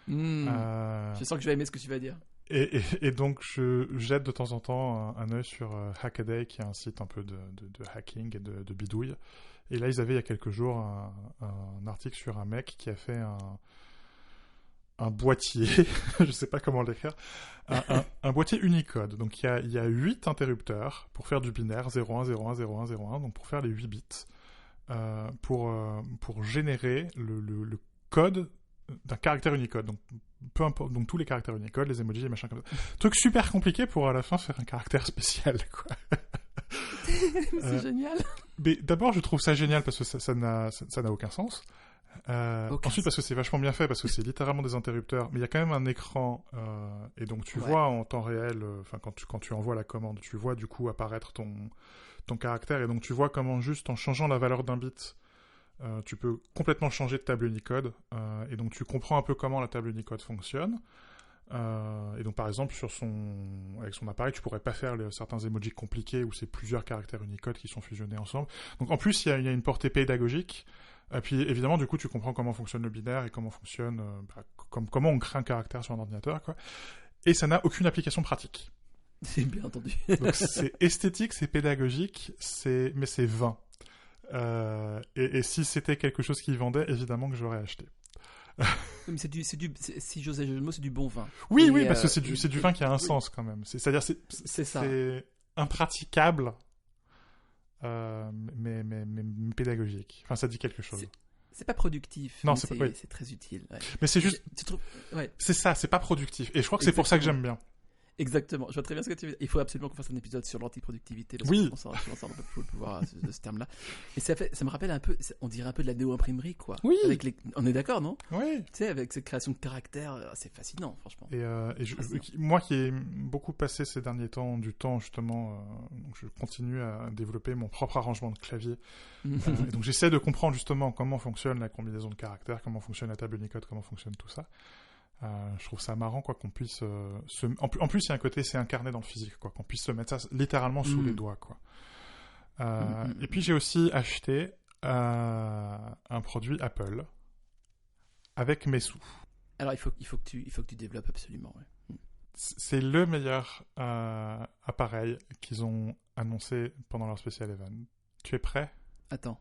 Je sens que je vais aimer ce que tu vas dire. Et donc, je jette de temps en temps un œil sur Hackaday, qui est un site un peu de hacking et de bidouille. Et là, ils avaient il y a quelques jours un article sur un mec qui a fait un boîtier, je sais pas comment l'écrire, un boîtier Unicode. Donc, il y a 8 interrupteurs pour faire du binaire 01, 01, 01, 01, donc pour faire les 8 bits, pour générer le code d'un caractère Unicode. Donc, peu importe, donc tous les caractères Unicode, les emojis, les machins comme ça. Truc super compliqué pour à la fin faire un caractère spécial, quoi. C'est génial. Mais d'abord, je trouve ça génial parce que ça n'a aucun sens. Ensuite, parce que c'est vachement bien fait, parce que c'est littéralement des interrupteurs, mais il y a quand même un écran, et donc tu vois en temps réel, quand tu envoies la commande, tu vois du coup apparaître ton caractère, et donc tu vois comment juste en changeant la valeur d'un bit, tu peux complètement changer de table Unicode, et donc tu comprends un peu comment la table Unicode fonctionne. Et donc par exemple avec son appareil tu pourrais pas faire certains emojis compliqués où c'est plusieurs caractères Unicode qui sont fusionnés ensemble. Donc en plus il y a une portée pédagogique. Et puis évidemment du coup tu comprends comment fonctionne le binaire et comment fonctionne comment on crée un caractère sur un ordinateur, quoi. Et ça n'a aucune application pratique. C'est bien entendu. Donc c'est esthétique, c'est pédagogique, mais c'est vain. Et si c'était quelque chose qui vendait, évidemment que j'aurais acheté. Mais si j'osais le mot, c'est du bon vin. Oui, parce que c'est du vin qui a un sens quand même. C'est-à-dire c'est impraticable, mais pédagogique. Enfin, ça dit quelque chose. C'est pas productif. Non, c'est très utile. Ouais. Mais c'est juste. C'est ça, c'est pas productif. Et je crois que c'est pour ça que j'aime bien. Exactement, je vois très bien ce que tu veux dire. Il faut absolument qu'on fasse un épisode sur l'antiproductivité. Oui. On s'en peut plus le pouvoir de ce terme-là. Et ça me rappelle un peu, on dirait un peu de la néo-imprimerie, quoi. Oui. On est d'accord, non? Oui. Tu sais, avec cette création de caractères, c'est fascinant, franchement. Et moi qui ai beaucoup passé ces derniers temps du temps, justement, je continue à développer mon propre arrangement de clavier. Et donc j'essaie de comprendre justement comment fonctionne la combinaison de caractères, comment fonctionne la table Unicode, comment fonctionne tout ça. Je trouve ça marrant, quoi, qu'on puisse en plus il y a un côté, c'est incarné dans le physique, quoi, qu'on puisse se mettre ça littéralement sous les doigts, quoi. Et puis j'ai aussi acheté un produit Apple avec mes sous. Alors il faut que tu développes absolument, ouais. C'est le meilleur appareil qu'ils ont annoncé pendant leur special event. Tu es prêt? Attends.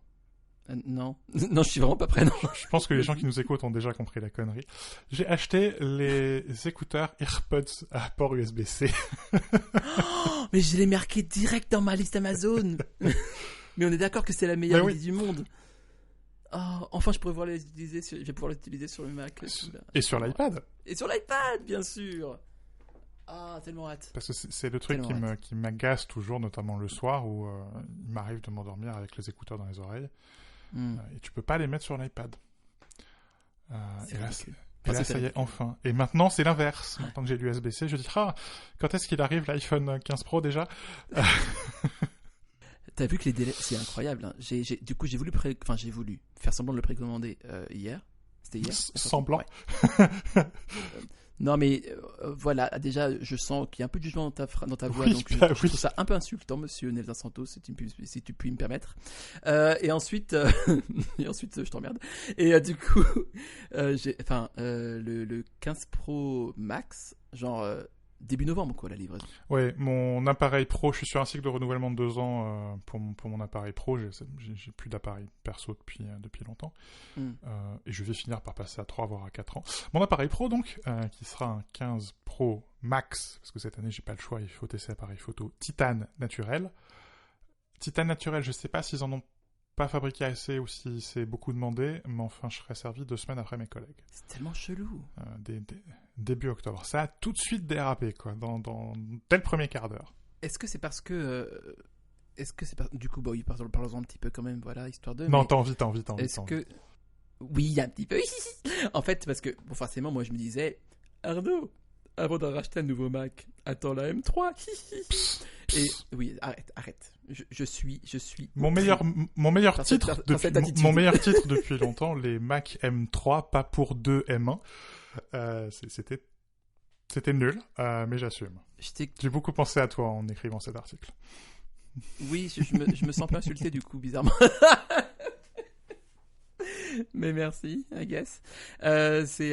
Non, je suis vraiment pas prêt, non. Je pense que les gens qui nous écoutent ont déjà compris la connerie. J'ai acheté les écouteurs AirPods à port USB-C. Mais je l'ai marqué direct dans ma liste Amazon. Mais on est d'accord que c'est la meilleure idée du monde. Oh, enfin, je vais pouvoir les utiliser sur le Mac. Et sur l'iPad. Et sur l'iPad, bien sûr. Ah, tellement hâte. Parce que c'est le truc qui m'agace toujours, notamment le soir, où il m'arrive de m'endormir avec les écouteurs dans les oreilles. Et tu peux pas les mettre sur l'iPad. Et là, ça y est, enfin. Et maintenant, c'est l'inverse. Maintenant que j'ai l'USB-C, je dis, quand est-ce qu'il arrive l'iPhone 15 Pro déjà? T'as vu que les délais, c'est incroyable. Hein. Du coup, j'ai voulu faire semblant de le précommander hier. C'était hier. Semblant. Ouais. Non, mais voilà, déjà, je sens qu'il y a un peu de jugement dans ta voix, donc je trouve ça un peu insultant, monsieur Nelson Santos, si tu puis me permettre. Et ensuite, je t'emmerde. Et du coup, le 15 Pro Max, genre, début novembre, quoi, la livraison. Ouais, mon appareil pro, je suis sur un cycle de renouvellement de 2 ans pour mon appareil pro. J'ai plus d'appareil perso depuis longtemps. Et je vais finir par passer à 3, voire à 4 ans. Mon appareil pro, donc, qui sera un 15 Pro Max, parce que cette année, j'ai pas le choix, il faut tester l'appareil photo Titane naturel. Titane naturel, je sais pas s'ils en ont pas fabriqué assez ou si c'est beaucoup demandé, mais enfin, je serai servi 2 semaines après mes collègues. C'est tellement chelou. Début octobre. Ça a tout de suite dérapé, quoi, dès le premier quart d'heure. Est-ce que c'est parce que... Du coup, oui, parlons-en un petit peu quand même, voilà, histoire de... Non, t'as envie. Est-ce que... Oui, un petit peu. En fait, parce que, bon, forcément, moi, je me disais, Arnaud, avant de racheter un nouveau Mac, attends la M3. Et oui, arrête. Je suis. Mon meilleur titre depuis longtemps, les Mac M3, pas pour 2 M1. C'était nul, mais j'assume. J'ai beaucoup pensé à toi en écrivant cet article. Oui, je me sens pas insulté du coup, bizarrement. Mais merci, I guess. C'est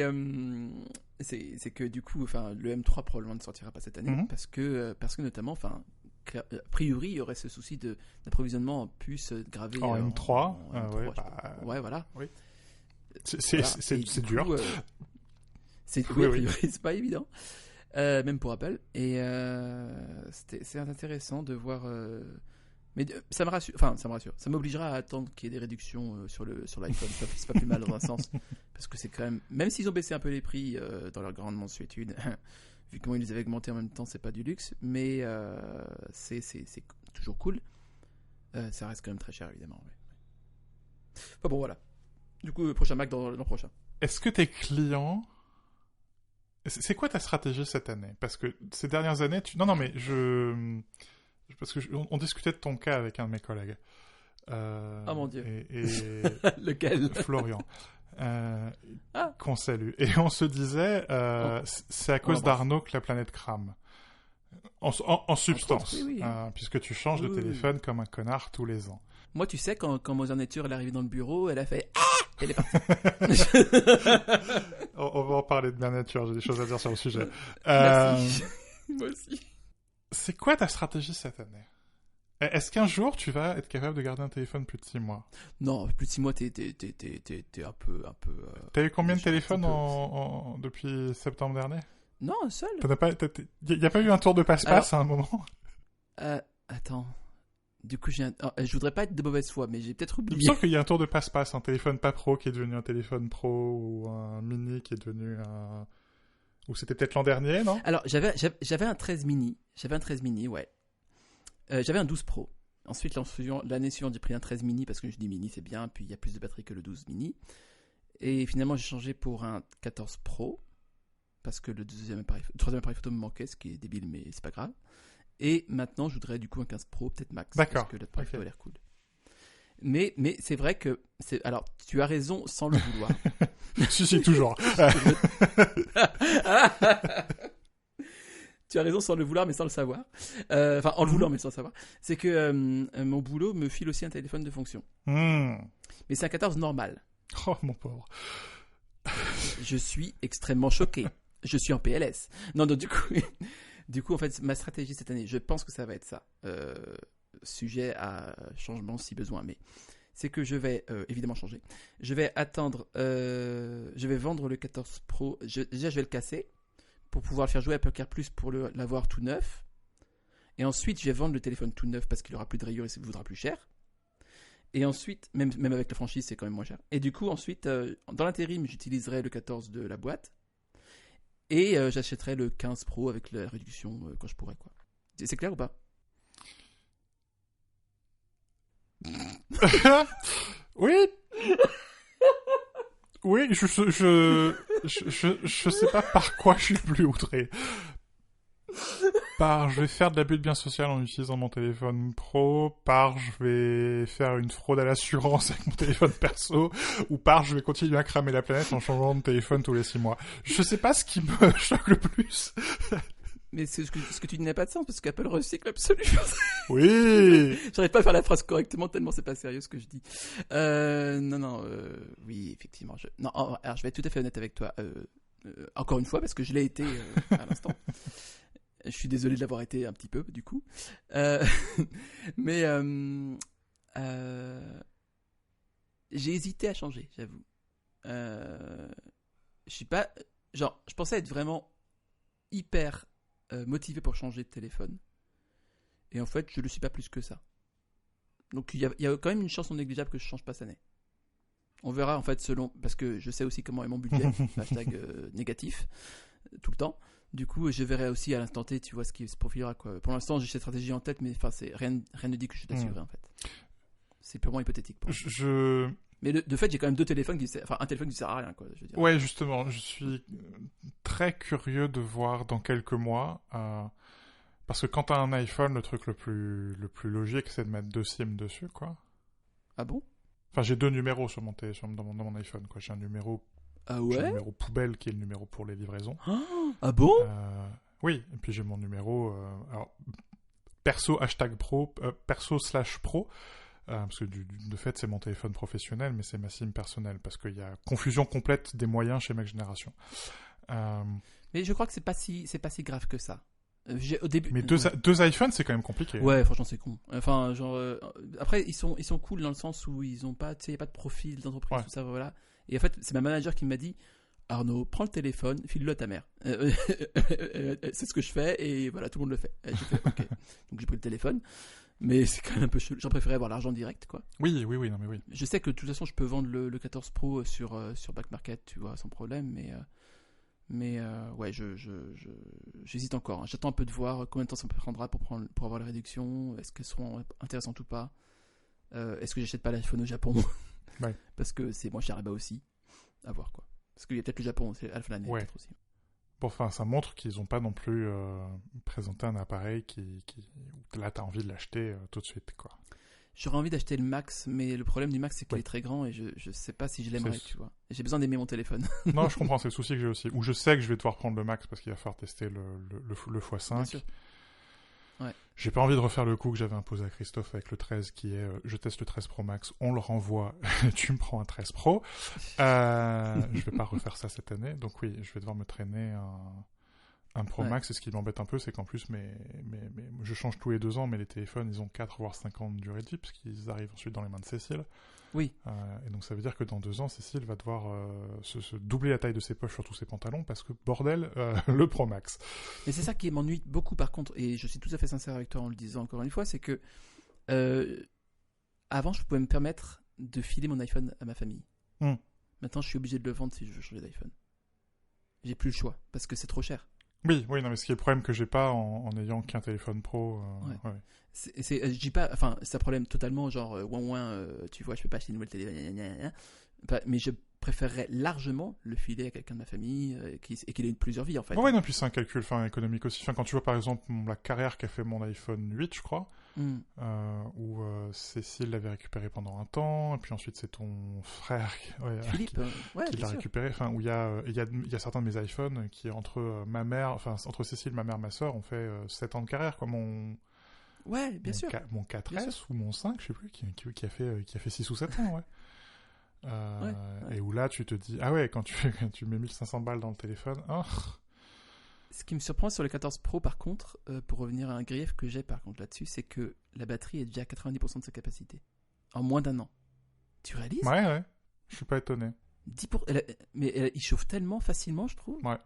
que du coup, enfin, le M3 probablement ne sortira pas cette année parce que notamment, enfin, a priori, il y aurait ce souci d'approvisionnement en puces gravées en M3. Ouais, voilà. Oui. C'est dur. C'est pas évident, même pour Apple. Et c'est intéressant de voir. Mais ça me rassure. Ça m'obligera à attendre qu'il y ait des réductions sur l'iPhone. C'est pas plus mal dans un sens, parce que c'est quand même s'ils ont baissé un peu les prix dans leur grande mansuétude, vu comment ils les avaient augmentés en même temps, c'est pas du luxe, mais c'est toujours cool. Ça reste quand même très cher, évidemment. Ouais. Enfin bon, voilà. Du coup, prochain Mac dans l'an prochain. Est-ce que tes clients... C'est quoi ta stratégie cette année? Parce que ces dernières années, on discutait de ton cas avec un de mes collègues. Oh mon Dieu. Et lequel? Florian. Qu'on salue. Et on se disait, c'est à cause d'Arnaud que la planète crame. En substance. Oui. Puisque tu changes de téléphone comme un connard tous les ans. Moi, tu sais, quand Mother Nature est arrivée dans le bureau, elle a fait « Ah !» Elle est partie. On va en parler de Mother Nature, j'ai des choses à dire sur le sujet. Merci. Moi aussi. C'est quoi ta stratégie cette année? Est-ce qu'un jour, tu vas être capable de garder un téléphone plus de 6 mois? Non, plus de 6 mois, t'es un peu... T'as eu combien de téléphones depuis septembre dernier? Non, un seul. Il n'y a pas eu un tour de passe-passe à un moment? Attends. Du coup, je voudrais pas être de mauvaise foi, mais j'ai peut-être oublié. Il me semble qu'il y a un tour de passe-passe, un téléphone pas pro qui est devenu un téléphone pro, ou un mini qui est devenu un... Ou c'était peut-être l'an dernier, non? Alors, j'avais un 13 mini. Ouais. J'avais un 12 Pro. Ensuite, l'année suivante, j'ai pris un 13 mini, parce que je dis mini, c'est bien, puis il y a plus de batterie que le 12 mini. Et finalement, j'ai changé pour un 14 Pro, parce que le troisième appareil photo me manquait, ce qui est débile, mais c'est pas grave. Et maintenant, je voudrais du coup un 15 Pro, peut-être max. D'accord. Parce que l'appareil photo a l'air cool. Mais c'est vrai que... Alors, tu as raison sans le vouloir. Si, toujours. Tu as raison sans le vouloir, mais sans le savoir. Enfin, en le voulant, mais sans le savoir. C'est que mon boulot me file aussi un téléphone de fonction. Mais c'est un 14 normal. Oh, mon pauvre. Je suis extrêmement choqué. Je suis en PLS. Non, du coup, en fait, ma stratégie cette année, je pense que ça va être ça. Sujet à changement si besoin, mais c'est que je vais évidemment changer. Je vais attendre, je vais vendre le 14 Pro. Déjà, je vais le casser pour pouvoir le faire jouer à Poker Plus pour l'avoir tout neuf. Et ensuite, je vais vendre le téléphone tout neuf parce qu'il aura plus de rayures et ça vaudra plus cher. Et ensuite, même avec la franchise, c'est quand même moins cher. Et du coup, ensuite, dans l'intérim, j'utiliserai le 14 de la boîte. Et j'achèterai le 15 Pro avec la réduction quand je pourrai, quoi. C'est clair ou pas? Oui. Oui, je sais pas par quoi je suis le plus outré. Je vais faire de l'abus de bien social en utilisant mon téléphone pro, je vais faire une fraude à l'assurance avec mon téléphone perso, ou je vais continuer à cramer la planète en changeant de téléphone tous les 6 mois. Je sais pas ce qui me choque le plus. Mais ce que tu dis n'a pas de sens, parce qu'Apple recycle absolument. Oui. J'arrive pas à faire la phrase correctement, tellement c'est pas sérieux ce que je dis. Oui, effectivement. Alors, je vais être tout à fait honnête avec toi, encore une fois, parce que je l'ai été à l'instant. Je suis désolé de l'avoir été un petit peu, du coup. Mais j'ai hésité à changer, j'avoue. Je suis pas... Genre, je pensais être vraiment hyper motivé pour changer de téléphone. Et en fait, je le suis pas plus que ça. Donc, il y a quand même une chance non négligeable que je change pas cette année. On verra, en fait, selon... Parce que je sais aussi comment est mon budget. Hashtag négatif. Tout le temps. Du coup, je verrai aussi à l'instant T, tu vois, ce qui se profilera, quoi. Pour l'instant, j'ai cette stratégie en tête, mais rien ne dit que je t'assurerai, en fait. C'est purement hypothétique pour moi. Mais de fait, j'ai quand même un téléphone qui sert à rien, quoi. Je veux dire. Ouais, justement, je suis très curieux de voir dans quelques mois, parce que quand t'as un iPhone, le truc le plus logique, c'est de mettre 2 SIM dessus, quoi. Ah bon? Enfin, j'ai 2 numéros dans mon iPhone, quoi. J'ai un numéro. Ah ouais? J'ai un numéro poubelle qui est le numéro pour les livraisons. Ah bon? Oui, et puis j'ai mon numéro alors, perso /pro, perso/pro. Parce que de fait, c'est mon téléphone professionnel, mais c'est ma SIM personnelle, parce qu'il y a confusion complète des moyens chez Mac Génération. Mais je crois que c'est pas si grave que ça. Au début. Mais deux iPhones, c'est quand même compliqué. Ouais, franchement, c'est con. Enfin, genre, après, ils sont cool dans le sens où ils ont pas, tu sais, y a pas de profil d'entreprise, tout ça, voilà. Et en fait, c'est ma manager qui m'a dit, Arnaud, prends le téléphone, file-le à ta mère. C'est ce que je fais, et voilà, tout le monde le fait. J'ai fait, ok. Donc j'ai pris le téléphone. Mais c'est quand même un peu chelou. J'en préférais avoir l'argent direct, quoi. Oui, non mais oui. Je sais que de toute façon, je peux vendre le 14 Pro sur Back Market, tu vois, sans problème. Mais ouais, j'hésite encore. Hein. J'attends un peu de voir combien de temps ça me prendra pour avoir les réductions. Est-ce qu'elles seront intéressantes ou pas? Est-ce que j'achète pas l'iPhone au Japon? Ouais. Parce que c'est moins cher là-bas aussi. À voir, quoi. Parce qu'il y a peut-être le Japon à la fin de l'année, ouais. peut-être aussi. Bon, enfin, ça montre qu'ils n'ont pas non plus présenté un appareil où là, t'as envie de l'acheter tout de suite, quoi. J'aurais envie d'acheter le Max, mais le problème du Max, c'est qu'il est très grand et je sais pas si je l'aimerais, tu vois. J'ai besoin d'aimer mon téléphone. Non, je comprends, c'est le souci que j'ai aussi. Ou je sais que je vais devoir prendre le Max parce qu'il va falloir tester le x5. Bien sûr. Ouais. J'ai pas envie de refaire le coup que j'avais imposé à Christophe avec le 13 qui est je teste le 13 Pro Max, on le renvoie, tu me prends un 13 Pro. Je vais pas refaire ça cette année, donc oui, je vais devoir me traîner un Pro Max, et ce qui m'embête un peu, c'est qu'en plus, je change tous les 2 ans, mais les téléphones, ils ont 4 voire 5 ans de durée de vie, parce qu'ils arrivent ensuite dans les mains de Cécile. Oui. Et donc ça veut dire que dans 2 ans, Cécile va devoir se doubler la taille de ses poches sur tous ses pantalons, parce que, bordel, le Pro Max. Et c'est ça qui m'ennuie beaucoup, par contre, et je suis tout à fait sincère avec toi en le disant encore une fois, c'est que avant, je pouvais me permettre de filer mon iPhone à ma famille. Maintenant, je suis obligé de le vendre si je veux changer d'iPhone. J'ai plus le choix, parce que c'est trop cher. Oui, non, mais ce qui est le problème que j'ai pas en ayant qu'un téléphone pro. Ouais. Je dis pas, enfin, c'est un problème totalement genre, tu vois, je peux pas acheter une nouvelle télé, mais je préférerais largement le filer à quelqu'un de ma famille et qu'il ait plusieurs vies, en fait. Ouais, non, puis c'est un calcul économique aussi. Enfin, quand tu vois, par exemple, la carrière qu'a fait mon iPhone 8, je crois, où Cécile l'avait récupéré pendant un temps, et puis ensuite c'est ton frère Philippe, qui l'a récupéré. Enfin, où il y a certains de mes iPhones qui, entre Cécile, ma mère, ma soeur, ont fait 7 ans de carrière, quoi. Ouais, bien sûr. Mon 4S ou mon 5, je sais plus, qui a fait 6 ou 7 ans, ouais. Et où là, tu te dis, ah ouais, quand tu mets 1500 balles dans le téléphone, Ce qui me surprend sur le 14 Pro, par contre, pour revenir à un grief que j'ai par contre là-dessus, c'est que la batterie est déjà à 90% de sa capacité. En moins d'1 an. Tu réalises? Ouais. Je suis pas étonné. Mais il chauffe tellement facilement, je trouve. Ouais.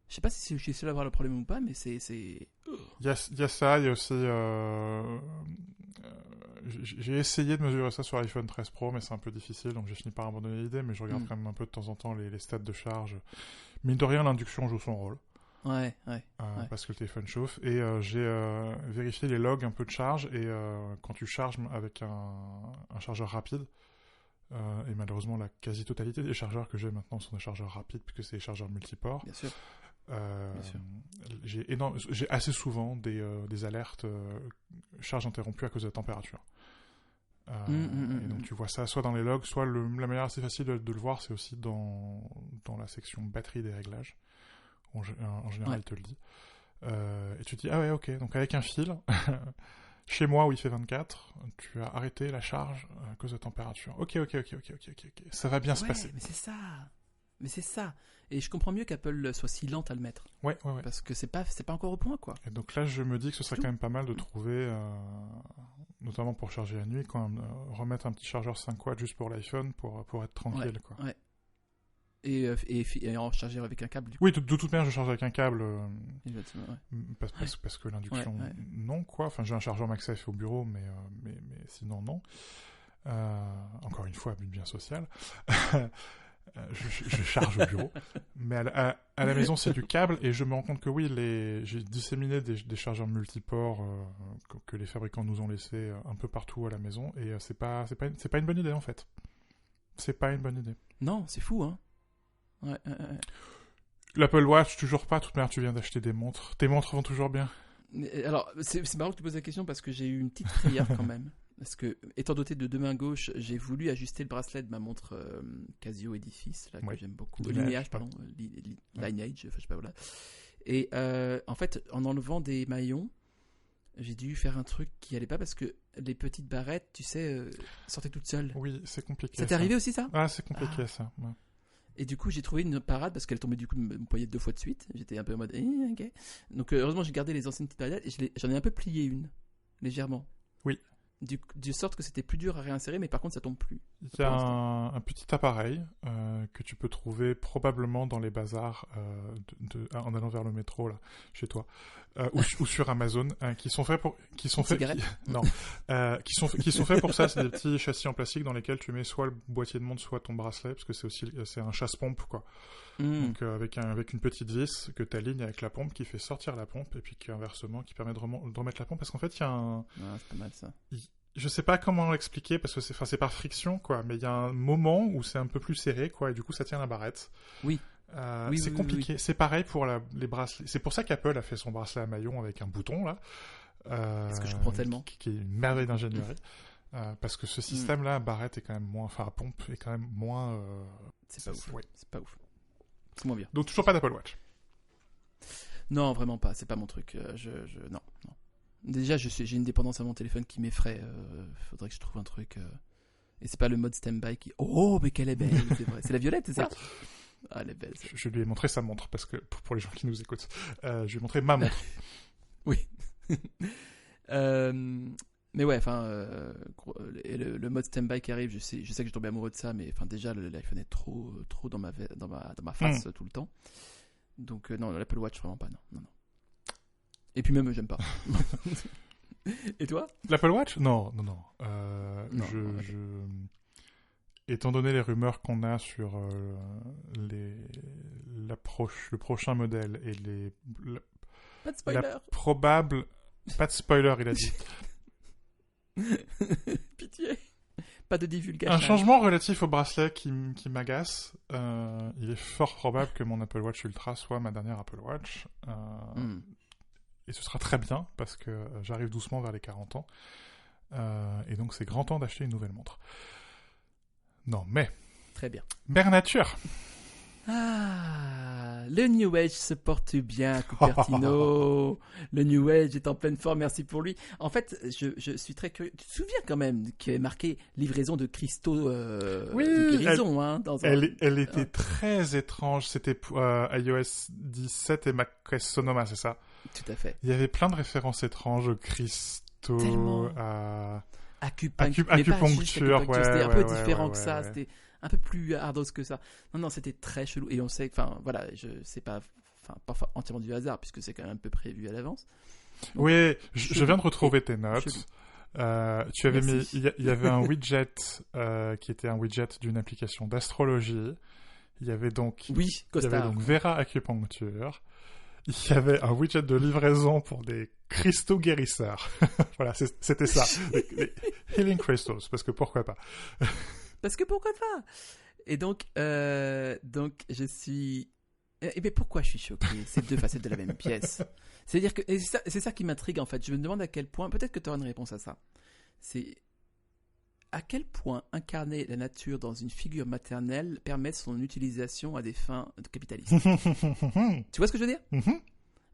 Je sais pas si je suis seul à avoir le problème ou pas, mais c'est... Il y a ça, il y a aussi... j'ai essayé de mesurer ça sur l'iPhone 13 Pro, mais c'est un peu difficile, donc j'ai fini par abandonner l'idée, mais je regarde quand même un peu de temps en temps les stats de charge. Mine de rien, l'induction joue son rôle. Ouais. Parce que le téléphone chauffe. Et j'ai vérifié les logs un peu de charge, et quand tu charges avec un chargeur rapide, et malheureusement la quasi-totalité des chargeurs que j'ai maintenant sont des chargeurs rapides, puisque c'est des chargeurs multiports. Bien sûr. J'ai assez souvent des alertes charge interrompue à cause de la température. Et donc tu vois ça soit dans les logs, soit la manière assez facile de le voir, c'est aussi dans la section batterie des réglages. En général, il te le dit. Et tu te dis, ah ouais, ok, donc avec un fil, chez moi où il fait 24, tu as arrêté la charge à cause de la température. Ok. Ça va bien se passer. Mais c'est ça. Mais c'est ça. Et je comprends mieux qu'Apple soit si lente à le mettre. Ouais. Parce que c'est pas encore au point, quoi. Et donc là, je me dis que ce serait quand même pas mal de trouver, notamment pour charger la nuit, quand même, remettre un petit chargeur 5 watts juste pour l'iPhone pour être tranquille, quoi. Ouais. Et en charger avec un câble, du coup. Oui, de toute manière, je charge avec un câble. Exactement, ouais. Parce que l'induction, non, quoi. Enfin, j'ai un chargeur MagSafe au bureau, mais sinon, non. Encore une fois, but bien social. Je charge au bureau. Mais à la maison, c'est du câble. Et je me rends compte que oui, j'ai disséminé des chargeurs multiports que les fabricants nous ont laissés un peu partout à la maison. Et c'est pas une bonne idée, en fait. C'est pas une bonne idée. Non, c'est fou, hein. Ouais. L'Apple Watch, toujours pas. De toute manière, tu viens d'acheter des montres. Tes montres vont toujours bien? Alors, c'est marrant que tu poses la question parce que j'ai eu une petite frayeur quand même. Parce que, étant doté de 2 mains gauches, j'ai voulu ajuster le bracelet de ma montre Casio Edifice, là, que j'aime beaucoup. Lineage, pardon. Lineage, enfin, je sais pas, voilà. Et en fait, en enlevant des maillons, j'ai dû faire un truc qui allait pas parce que les petites barrettes, tu sais, sortaient toutes seules. Oui, c'est compliqué. Ça t'est arrivé aussi, ça? Ah, c'est compliqué, ça. Ouais. Et du coup, j'ai trouvé une parade parce qu'elle tombait du coup de mon poignet 2 fois de suite. J'étais un peu en mode, ok. Donc, heureusement, j'ai gardé les anciennes petites barrettes et j'en ai un peu plié une, légèrement. Oui. De sorte que c'était plus dur à réinsérer, mais par contre, ça tombe plus. Il y a un petit appareil que tu peux trouver probablement dans les bazars en allant vers le métro, là, chez toi, ou sur Amazon, qui sont faits pour... qui sont faits pour ça. C'est des petits châssis en plastique dans lesquels tu mets soit le boîtier de montre, soit ton bracelet, parce que c'est un chasse-pompe, quoi. Donc avec une petite vis que tu alignes avec la pompe qui fait sortir la pompe et puis inversement qui permet de remettre la pompe, parce qu'en fait il y a un... Ah, c'est pas mal ça. Je sais pas comment l'expliquer parce que c'est par friction, quoi, mais il y a un moment où c'est un peu plus serré, quoi, et du coup ça tient la barrette. Oui. C'est compliqué. Oui. C'est pareil pour les bracelets. C'est pour ça qu'Apple a fait son bracelet à maillon avec un bouton là. Parce que je comprends tellement. Qui est une merveille d'ingénierie. Parce que ce système-là, barrette est quand même moins, enfin à pompe est quand même moins. C'est pas ouf. Ouais. C'est pas ouf. C'est moins bien. Donc toujours pas d'Apple Watch. Non, vraiment pas. C'est pas mon truc. Non. Déjà, j'ai une dépendance à mon téléphone qui m'effraie. Faudrait que je trouve un truc. Et c'est pas le mode stand-by qui. Oh, mais qu'elle est belle, c'est vrai. C'est la violette, c'est ça? Ah, elle est belle. Je lui ai montré sa montre parce que pour les gens qui nous écoutent, je lui ai montré ma montre. Oui. Mais ouais, enfin, le mode stand-by qui arrive, je sais que je suis tombé amoureux de ça, mais enfin déjà l'iPhone est trop dans ma face tout le temps. Donc non, l'Apple Watch vraiment pas, non. Et puis même j'aime pas. Et toi? L'Apple Watch? Non. Étant donné les rumeurs qu'on a sur le prochain modèle et pas de spoiler. Pas de spoiler, il a dit. Pitié. Pas de divulgation. Un changement relatif au bracelet qui m'agace. Il est fort probable que mon Apple Watch Ultra soit ma dernière Apple Watch. Et ce sera très bien parce que j'arrive doucement vers les 40 ans. Et donc c'est grand temps d'acheter une nouvelle montre. Non, mais... Très bien. Mère Nature. Ah, le New Age se porte bien, Cupertino. Le New Age est en pleine forme, merci pour lui. En fait, je suis très curieux. Tu te souviens quand même qu'il y avait marqué livraison de cristaux de guérison, elle était très étrange. C'était pour iOS 17 et macOS Sonoma, c'est ça? Tout à fait. Il y avait plein de références étranges aux cristaux, acupuncture, ouais, c'était un peu différent que ça, c'était un peu plus hardos que ça. Non, c'était très chelou. Et on sait, enfin voilà, c'est pas entièrement du hasard puisque c'est quand même un peu prévu à l'avance. Donc, oui, je viens de retrouver tes notes. Tu avais mis, il y avait un widget qui était un widget d'une application d'astrologie. Il y avait donc, Vera Acupuncture. Il y avait un widget de livraison pour des cristaux guérisseurs. Voilà, c'était ça. les Healing Crystals, parce que pourquoi pas. Parce que pourquoi pas. Et donc je suis... mais pourquoi je suis choqué? C'est deux facettes de la même pièce. C'est-à-dire que c'est ça qui m'intrigue en fait. Je me demande à quel point... Peut-être que tu auras une réponse à ça. C'est à quel point incarner la nature dans une figure maternelle permet son utilisation à des fins capitalistes. Tu vois ce que je veux dire?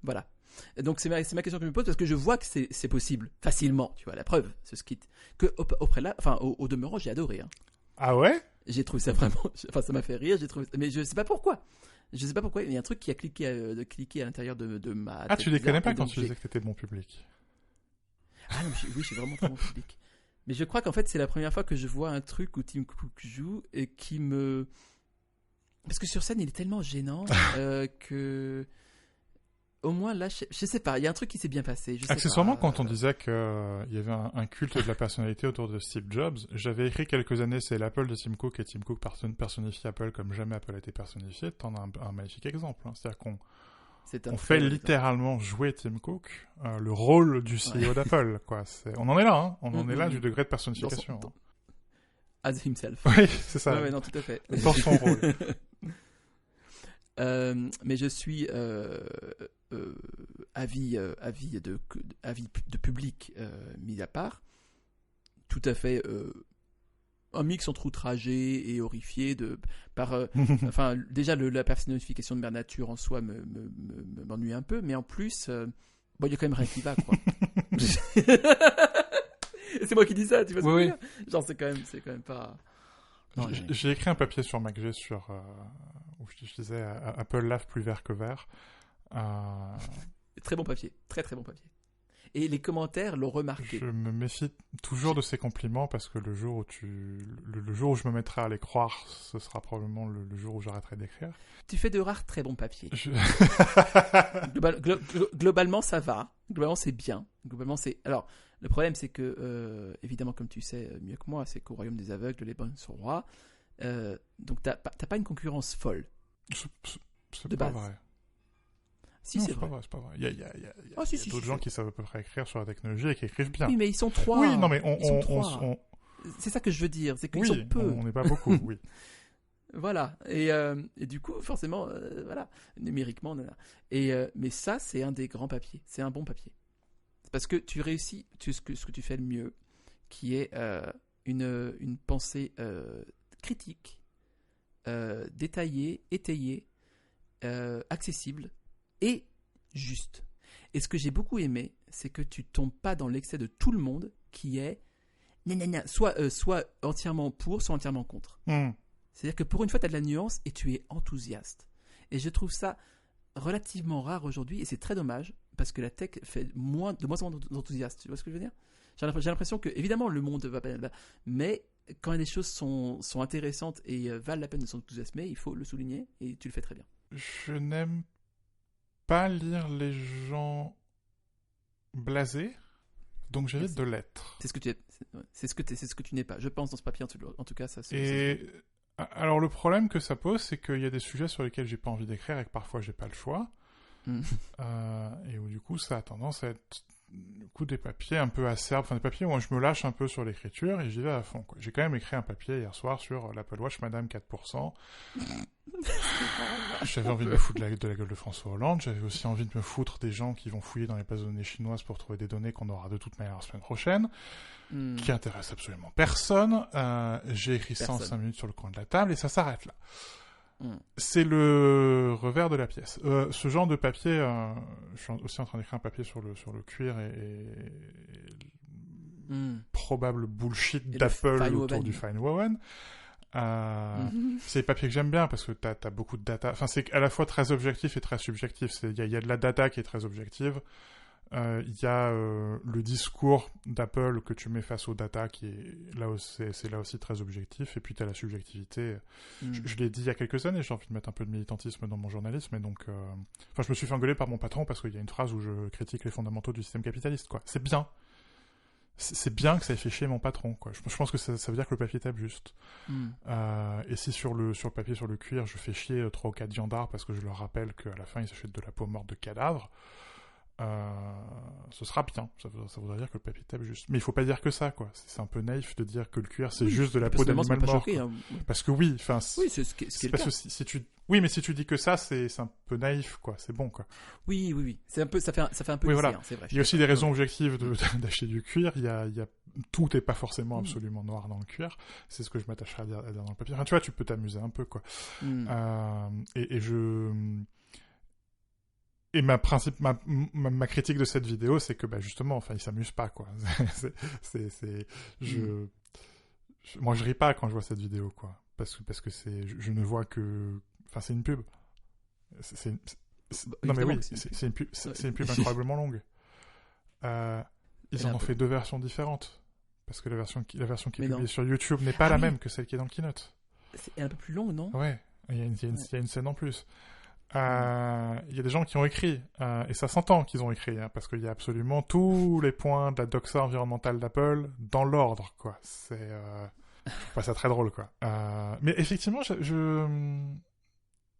Voilà. Et donc c'est ma question que je me pose parce que je vois que c'est possible facilement. Tu vois la preuve, ce skit que au demeurant j'ai adoré. Hein. Ah ouais? J'ai trouvé ça vraiment... Enfin, ça m'a fait rire, mais je sais pas pourquoi. Je sais pas pourquoi, il y a un truc qui a cliqué à l'intérieur de ma... Ah, tu les connais pas quand tu disais que t'étais bon public. Ah non, oui, je suis vraiment très bon public. Mais je crois qu'en fait, c'est la première fois que je vois un truc où Tim Cook joue et qui me... Parce que sur scène, il est tellement gênant que... Au moins, là, je sais pas, il y a un truc qui s'est bien passé. Accessoirement, quand on disait qu'il y avait un culte de la personnalité autour de Steve Jobs, j'avais écrit quelques années, c'est l'Apple de Tim Cook, et Tim Cook personnifie Apple comme jamais Apple a été personnifié. T'en as un magnifique exemple. Hein. C'est-à-dire qu'on fait littéralement jouer Tim Cook, le rôle du CEO d'Apple. Quoi. On en est là, hein. On en est là du degré de personnification. As himself. Oui, c'est ça. Ouais, non, tout à fait. Dans son rôle. Mais je suis avis de public mis à part, tout à fait un mix entre outragé et horrifié enfin déjà la personnification de Mère Nature en soi m'ennuie un peu, mais en plus il y a quand même rien qui va, quoi. C'est moi qui dis ça, tu vois ce que je veux dire ? Genre c'est quand même pas... Non, j'ai écrit un papier sur MacG où je disais Apple lave plus vert que vert. Très bon papier, très très bon papier. Et les commentaires l'ont remarqué. Je me méfie toujours de ces compliments parce que le jour où je me mettrai à les croire, ce sera probablement le jour où j'arrêterai d'écrire. Tu fais de rares très bons papiers. Globalement, ça va. Globalement, c'est bien. Alors, le problème, c'est que, évidemment, comme tu sais mieux que moi, c'est qu'au royaume des aveugles, les bonnes sont rois. Donc, t'as pas une concurrence folle. C'est de pas base. vrai. Si, non, c'est vrai. C'est pas vrai. Il y a d'autres gens qui savent à peu près écrire sur la technologie et qui écrivent bien. Oui, mais ils sont 3. Oui, non, mais c'est ça que je veux dire. C'est qu'ils oui, sont peu. On n'est pas beaucoup, oui. Voilà. Et du coup, forcément, voilà. Numériquement, on en a. Mais ça, c'est un des grands papiers. C'est un bon papier. Parce que tu réussis ce que tu fais le mieux, qui est une pensée critique, détaillée, étayée, accessible et juste. Et ce que j'ai beaucoup aimé, c'est que tu tombes pas dans l'excès de tout le monde qui est soit entièrement pour, soit entièrement contre. C'est-à-dire que pour une fois, tu as de la nuance et tu es enthousiaste. Et je trouve ça relativement rare aujourd'hui, et c'est très dommage, parce que la tech fait de moins en moins d'enthousiastes. Tu vois ce que je veux dire ? J'ai l'impression que, évidemment, le monde va pas... Mais quand les choses sont intéressantes et valent la peine de s'enthousiasmer, il faut le souligner, et tu le fais très bien. Je n'aime pas lire les gens blasés, donc j'évite de l'être. C'est ce que tu n'es pas. Je pense dans ce papier, en tout cas, ça. Alors le problème que ça pose, c'est qu'il y a des sujets sur lesquels j'ai pas envie d'écrire et que parfois j'ai pas le choix, et où du coup ça a tendance à être du coup des papiers un peu acerbes, enfin des papiers où je me lâche un peu sur l'écriture et j'y vais à fond, quoi. J'ai quand même écrit un papier hier soir sur l'Apple Watch Madame 4%. J'avais envie de me foutre de la gueule de François Hollande, j'avais aussi envie de me foutre des gens qui vont fouiller dans les bases de données chinoises pour trouver des données qu'on aura de toute manière la semaine prochaine, qui intéressent absolument personne. J'ai écrit ça en 5 minutes sur le coin de la table et ça s'arrête là. C'est le revers de la pièce. Ce genre de papier, je suis aussi en train d'écrire un papier sur le cuir et probable bullshit d'Apple autour du Fine-Waven. C'est des papiers que j'aime bien parce que t'as beaucoup de data. Enfin, c'est à la fois très objectif et très subjectif. Il y a de la data qui est très objective. Il y a le discours d'Apple que tu mets face aux data qui est là aussi, c'est là aussi très objectif, et puis tu as la subjectivité. Je l'ai dit il y a quelques années, j'ai envie de mettre un peu de militantisme dans mon journalisme, et donc je me suis fait engueuler par mon patron parce qu'il y a une phrase où je critique les fondamentaux du système capitaliste, quoi. C'est bien. C'est bien que ça ait fait chier mon patron, quoi. Je pense que ça veut dire que le papier tape juste. Et si sur le papier, sur le cuir, je fais chier 3 ou 4 viandards parce que je leur rappelle qu'à la fin ils s'achètent de la peau morte de cadavre, ce sera bien. Ça voudrait dire que le papier tape juste. Mais il faut pas dire que ça, quoi. C'est un peu naïf de dire que le cuir c'est juste de la peau d'animal mort. Choqué, hein. Parce que oui, enfin. Oui, c'est ce qui est le cas. Si tu... Oui, mais si tu dis que ça, c'est un peu naïf, quoi. C'est bon, quoi. Oui. C'est un peu, ça fait un peu. Oui, voilà. Hein, c'est vrai. Il y a aussi des raisons objectives d'acheter du cuir. Il y a tout n'est pas forcément absolument noir dans le cuir. C'est ce que je m'attacherai à dire dans le papier. Enfin, tu vois, tu peux t'amuser un peu, quoi. Et ma critique de cette vidéo, c'est que justement, enfin, il s'amuse pas, quoi. Moi, je ris pas quand je vois cette vidéo, quoi. parce que je ne vois que... Enfin, c'est une pub. Non, mais oui, c'est une pub incroyablement longue. Ils en ont fait 2 versions différentes. Parce que la version qui est publiée sur YouTube n'est pas la même que celle qui est dans le keynote. C'est un peu plus long, non? Ouais, il y a une scène en plus. Il y a des gens qui ont écrit, et ça s'entend qu'ils ont écrit, hein, parce qu'il y a absolument tous les points de la doxa environnementale d'Apple dans l'ordre, quoi. Je trouve ça très drôle, quoi. Mais effectivement,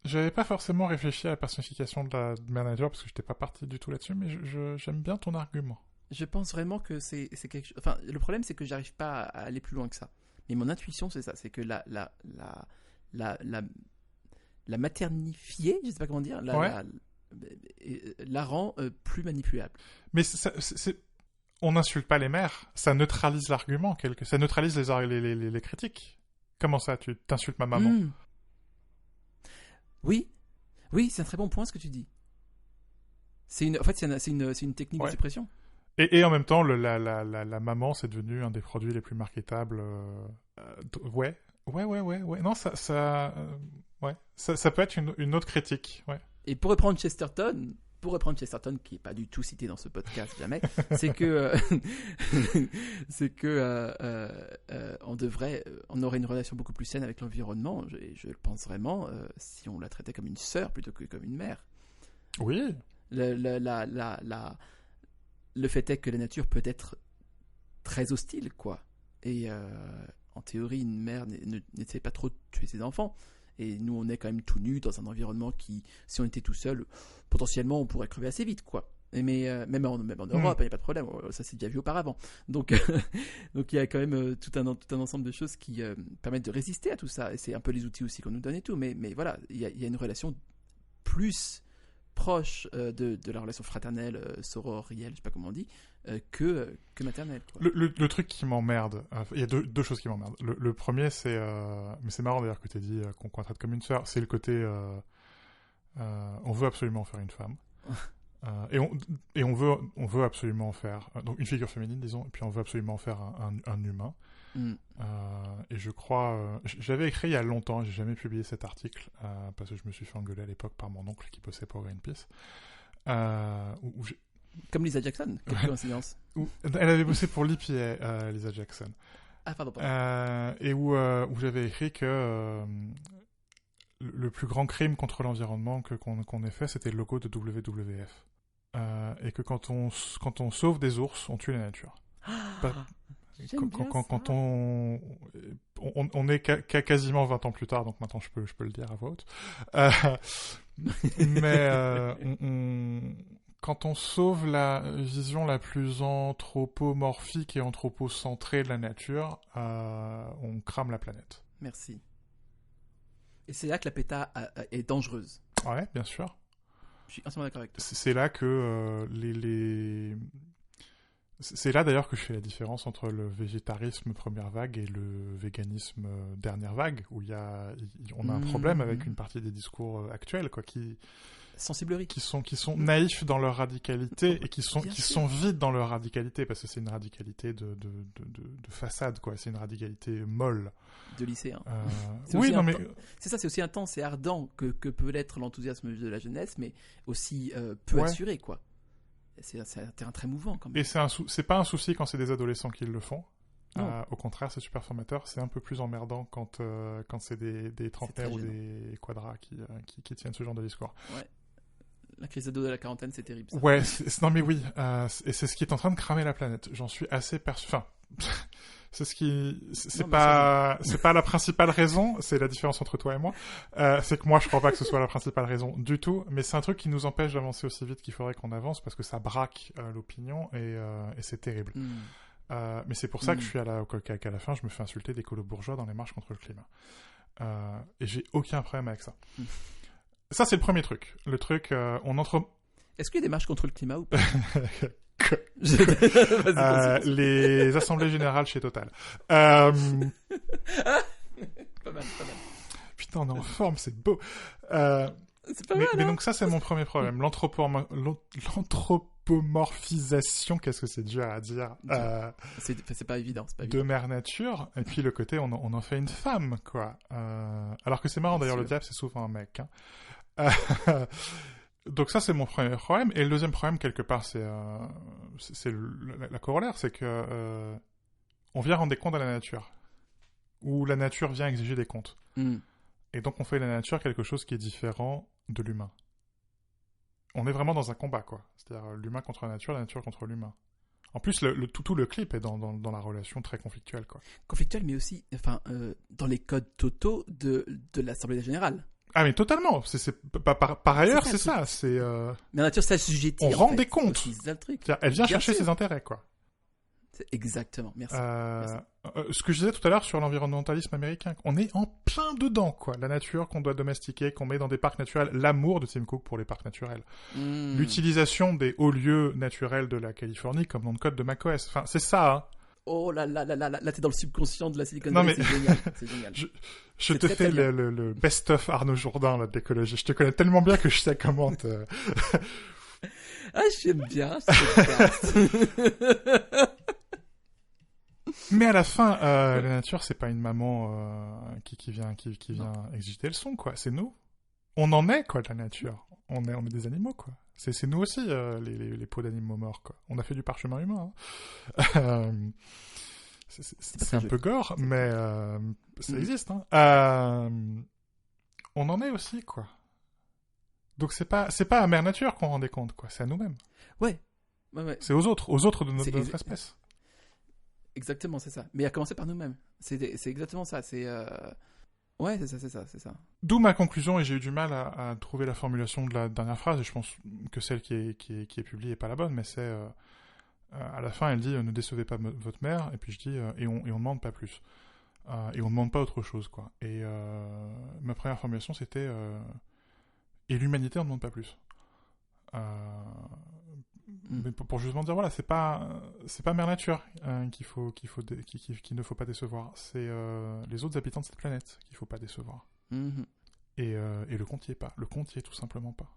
j'avais pas forcément réfléchi à la personnification de la manager, parce que j'étais pas parti du tout là-dessus, mais j'aime bien ton argument. Je pense vraiment que c'est quelque chose... Enfin, le problème, c'est que j'arrive pas à aller plus loin que ça. Mais mon intuition, c'est ça. C'est que la maternifier, je sais pas comment dire, la rend plus manipulable. Mais on n'insulte pas les mères. Ça neutralise l'argument. Ça neutralise les critiques. Comment ça, tu t'insultes ma maman? Oui, c'est un très bon point ce que tu dis. C'est une technique de suppression. Et en même temps, la maman, c'est devenu un des produits les plus marketables. Ouais. Non, ça peut être une autre critique. Ouais. Et pour reprendre Chesterton, qui est pas du tout cité dans ce podcast jamais, c'est que on aurait une relation beaucoup plus saine avec l'environnement. Je le pense vraiment si on la traitait comme une sœur plutôt que comme une mère. Oui. Le fait est que la nature peut être très hostile, quoi. Et en théorie, une mère n'essaie pas trop de tuer ses enfants. Et nous, on est quand même tout nus dans un environnement qui, si on était tout seul, potentiellement, on pourrait crever assez vite, quoi. Mais même en Europe, il n'y a pas de problème. Ça s'est déjà vu auparavant. Donc il y a quand même tout un ensemble de choses qui permettent de résister à tout ça. Et c'est un peu les outils aussi qu'on nous donne et tout. Mais voilà, il y a une relation plus proche de la relation fraternelle, sororielle, je sais pas comment on dit, que maternelle. Quoi. Le truc qui m'emmerde, il y a deux choses qui m'emmerdent. Le premier, c'est, mais c'est marrant d'ailleurs que tu aies dit qu'on traite comme une sœur, c'est le côté, on veut absolument en faire une femme. Et on veut absolument en faire donc une figure féminine, disons, et puis on veut absolument en faire un humain. Et je crois, j'avais écrit il y a longtemps, j'ai jamais publié cet article parce que je me suis fait engueuler à l'époque par mon oncle qui bossait pour Greenpeace. Comme Lisa Jackson, quelle coïncidence. Elle avait bossé pour l'EPA, Lisa Jackson. Ah pardon. Et où j'avais écrit que le plus grand crime contre l'environnement qu'on ait fait, c'était le logo de WWF. Et que quand on sauve des ours, on tue la nature. Quand on est quasiment 20 ans plus tard, donc maintenant je peux le dire à voix haute. Mais quand on sauve la vision la plus anthropomorphique et anthropocentrée de la nature, on crame la planète. Merci. Et c'est là que la PETA est dangereuse. Ouais, bien sûr. Je suis entièrement d'accord avec toi. C'est là que c'est là d'ailleurs que je fais la différence entre le végétarisme première vague et le véganisme dernière vague, où on a un problème avec une partie des discours actuels, quoi, sensiblerie, qui sont naïfs dans leur radicalité et qui sont vides dans leur radicalité, parce que c'est une radicalité de façade, quoi. C'est une radicalité molle. De lycéen. Oui, non mais c'est ça, c'est aussi intense et ardent que peut l'être l'enthousiasme de la jeunesse, mais aussi peu assuré, quoi. C'est un terrain très mouvant quand même. Et c'est pas un souci quand c'est des adolescents qui le font. Au contraire, c'est super formateur. C'est un peu plus emmerdant quand c'est des trentenaires ou des quadras qui tiennent ce genre de discours. Ouais. La crise d'ado de la quarantaine, c'est terrible. Ça. Ouais, non mais oui. Et c'est ce qui est en train de cramer la planète. J'en suis assez perçu. Enfin, c'est pas la principale raison. C'est la différence entre toi et moi. C'est que moi, je crois pas que ce soit la principale raison du tout. Mais c'est un truc qui nous empêche d'avancer aussi vite qu'il faudrait qu'on avance, parce que ça braque l'opinion et c'est terrible. Mais c'est pour ça que je suis qu'à la fin, je me fais insulter d'écolo bourgeois dans les marches contre le climat. Et j'ai aucun problème avec ça. Ça, c'est le premier truc. Le truc, Est-ce qu'il y a des marches contre le climat ou pas? Vas-y. Les assemblées générales chez Total. Pas mal. Putain, on est en forme, c'est beau. C'est pas mal. Mais donc ça, c'est mon premier problème. l'anthropomorphisation, qu'est-ce que c'est dur à dire, c'est pas évident, de Mère Nature, et puis le côté on en fait une femme, quoi. Alors que c'est marrant, d'ailleurs, le diable, c'est souvent un mec. Hein. Donc ça, c'est mon premier problème. Et le deuxième problème, quelque part, c'est la corollaire, c'est que on vient rendre des comptes à la nature. Ou la nature vient exiger des comptes. Et donc on fait de la nature quelque chose qui est différent de l'humain. On est vraiment dans un combat, quoi. C'est-à-dire l'humain contre la nature contre l'humain. En plus, tout le clip est dans la relation très conflictuelle, quoi. Conflictuelle, mais aussi dans les codes totaux de l'Assemblée générale. Ah, mais totalement. Par ailleurs, c'est ça. C'est, Mais la nature, c'est assujetti. On rend des comptes. Elle vient chercher sûr. ses intérêts, quoi. Exactement, merci. Ce que je disais tout à l'heure sur l'environnementalisme américain, on est en plein dedans, quoi. La nature qu'on doit domestiquer, qu'on met dans des parcs naturels, l'amour de Tim Cook pour les parcs naturels, l'utilisation des hauts lieux naturels de la Californie comme nom de code de macOS. Enfin, c'est ça, hein. Oh là, t'es dans le subconscient de la Silicon Valley, c'est génial, c'est génial. Je te fais le best-of Arnaud Jourdain, là, de l'écologie. Je te connais tellement bien que je sais comment te... Ah, j'aime bien. Mais à la fin, la nature, c'est pas une maman qui vient exécuter le son, quoi. C'est nous. On en est, quoi, de la nature. On est des animaux, quoi. C'est nous aussi, les peaux d'animaux morts, quoi. On a fait du parchemin humain. Hein. C'est un peu gore, mais ça existe. Hein. On en est aussi, quoi. Donc c'est pas à Mère Nature qu'on rend des comptes, quoi. C'est à nous-mêmes. Ouais. C'est aux autres de notre espèce. Exactement, c'est ça. Mais à commencer par nous-mêmes. C'est exactement ça. Ouais, c'est ça. D'où ma conclusion, et j'ai eu du mal à trouver la formulation de la dernière phrase, et je pense que celle qui est publiée n'est pas la bonne, mais c'est à la fin, elle dit ne décevez pas votre mère, et puis je dis et on demande pas plus, et on demande pas autre chose, quoi. Et ma première formulation, c'était et l'humanité on demande pas plus. Mais pour justement dire voilà, c'est pas Mère Nature qu'il ne faut pas décevoir, c'est les autres habitants de cette planète qu'il faut pas décevoir. Et le compte y est pas, le compte y est tout simplement pas.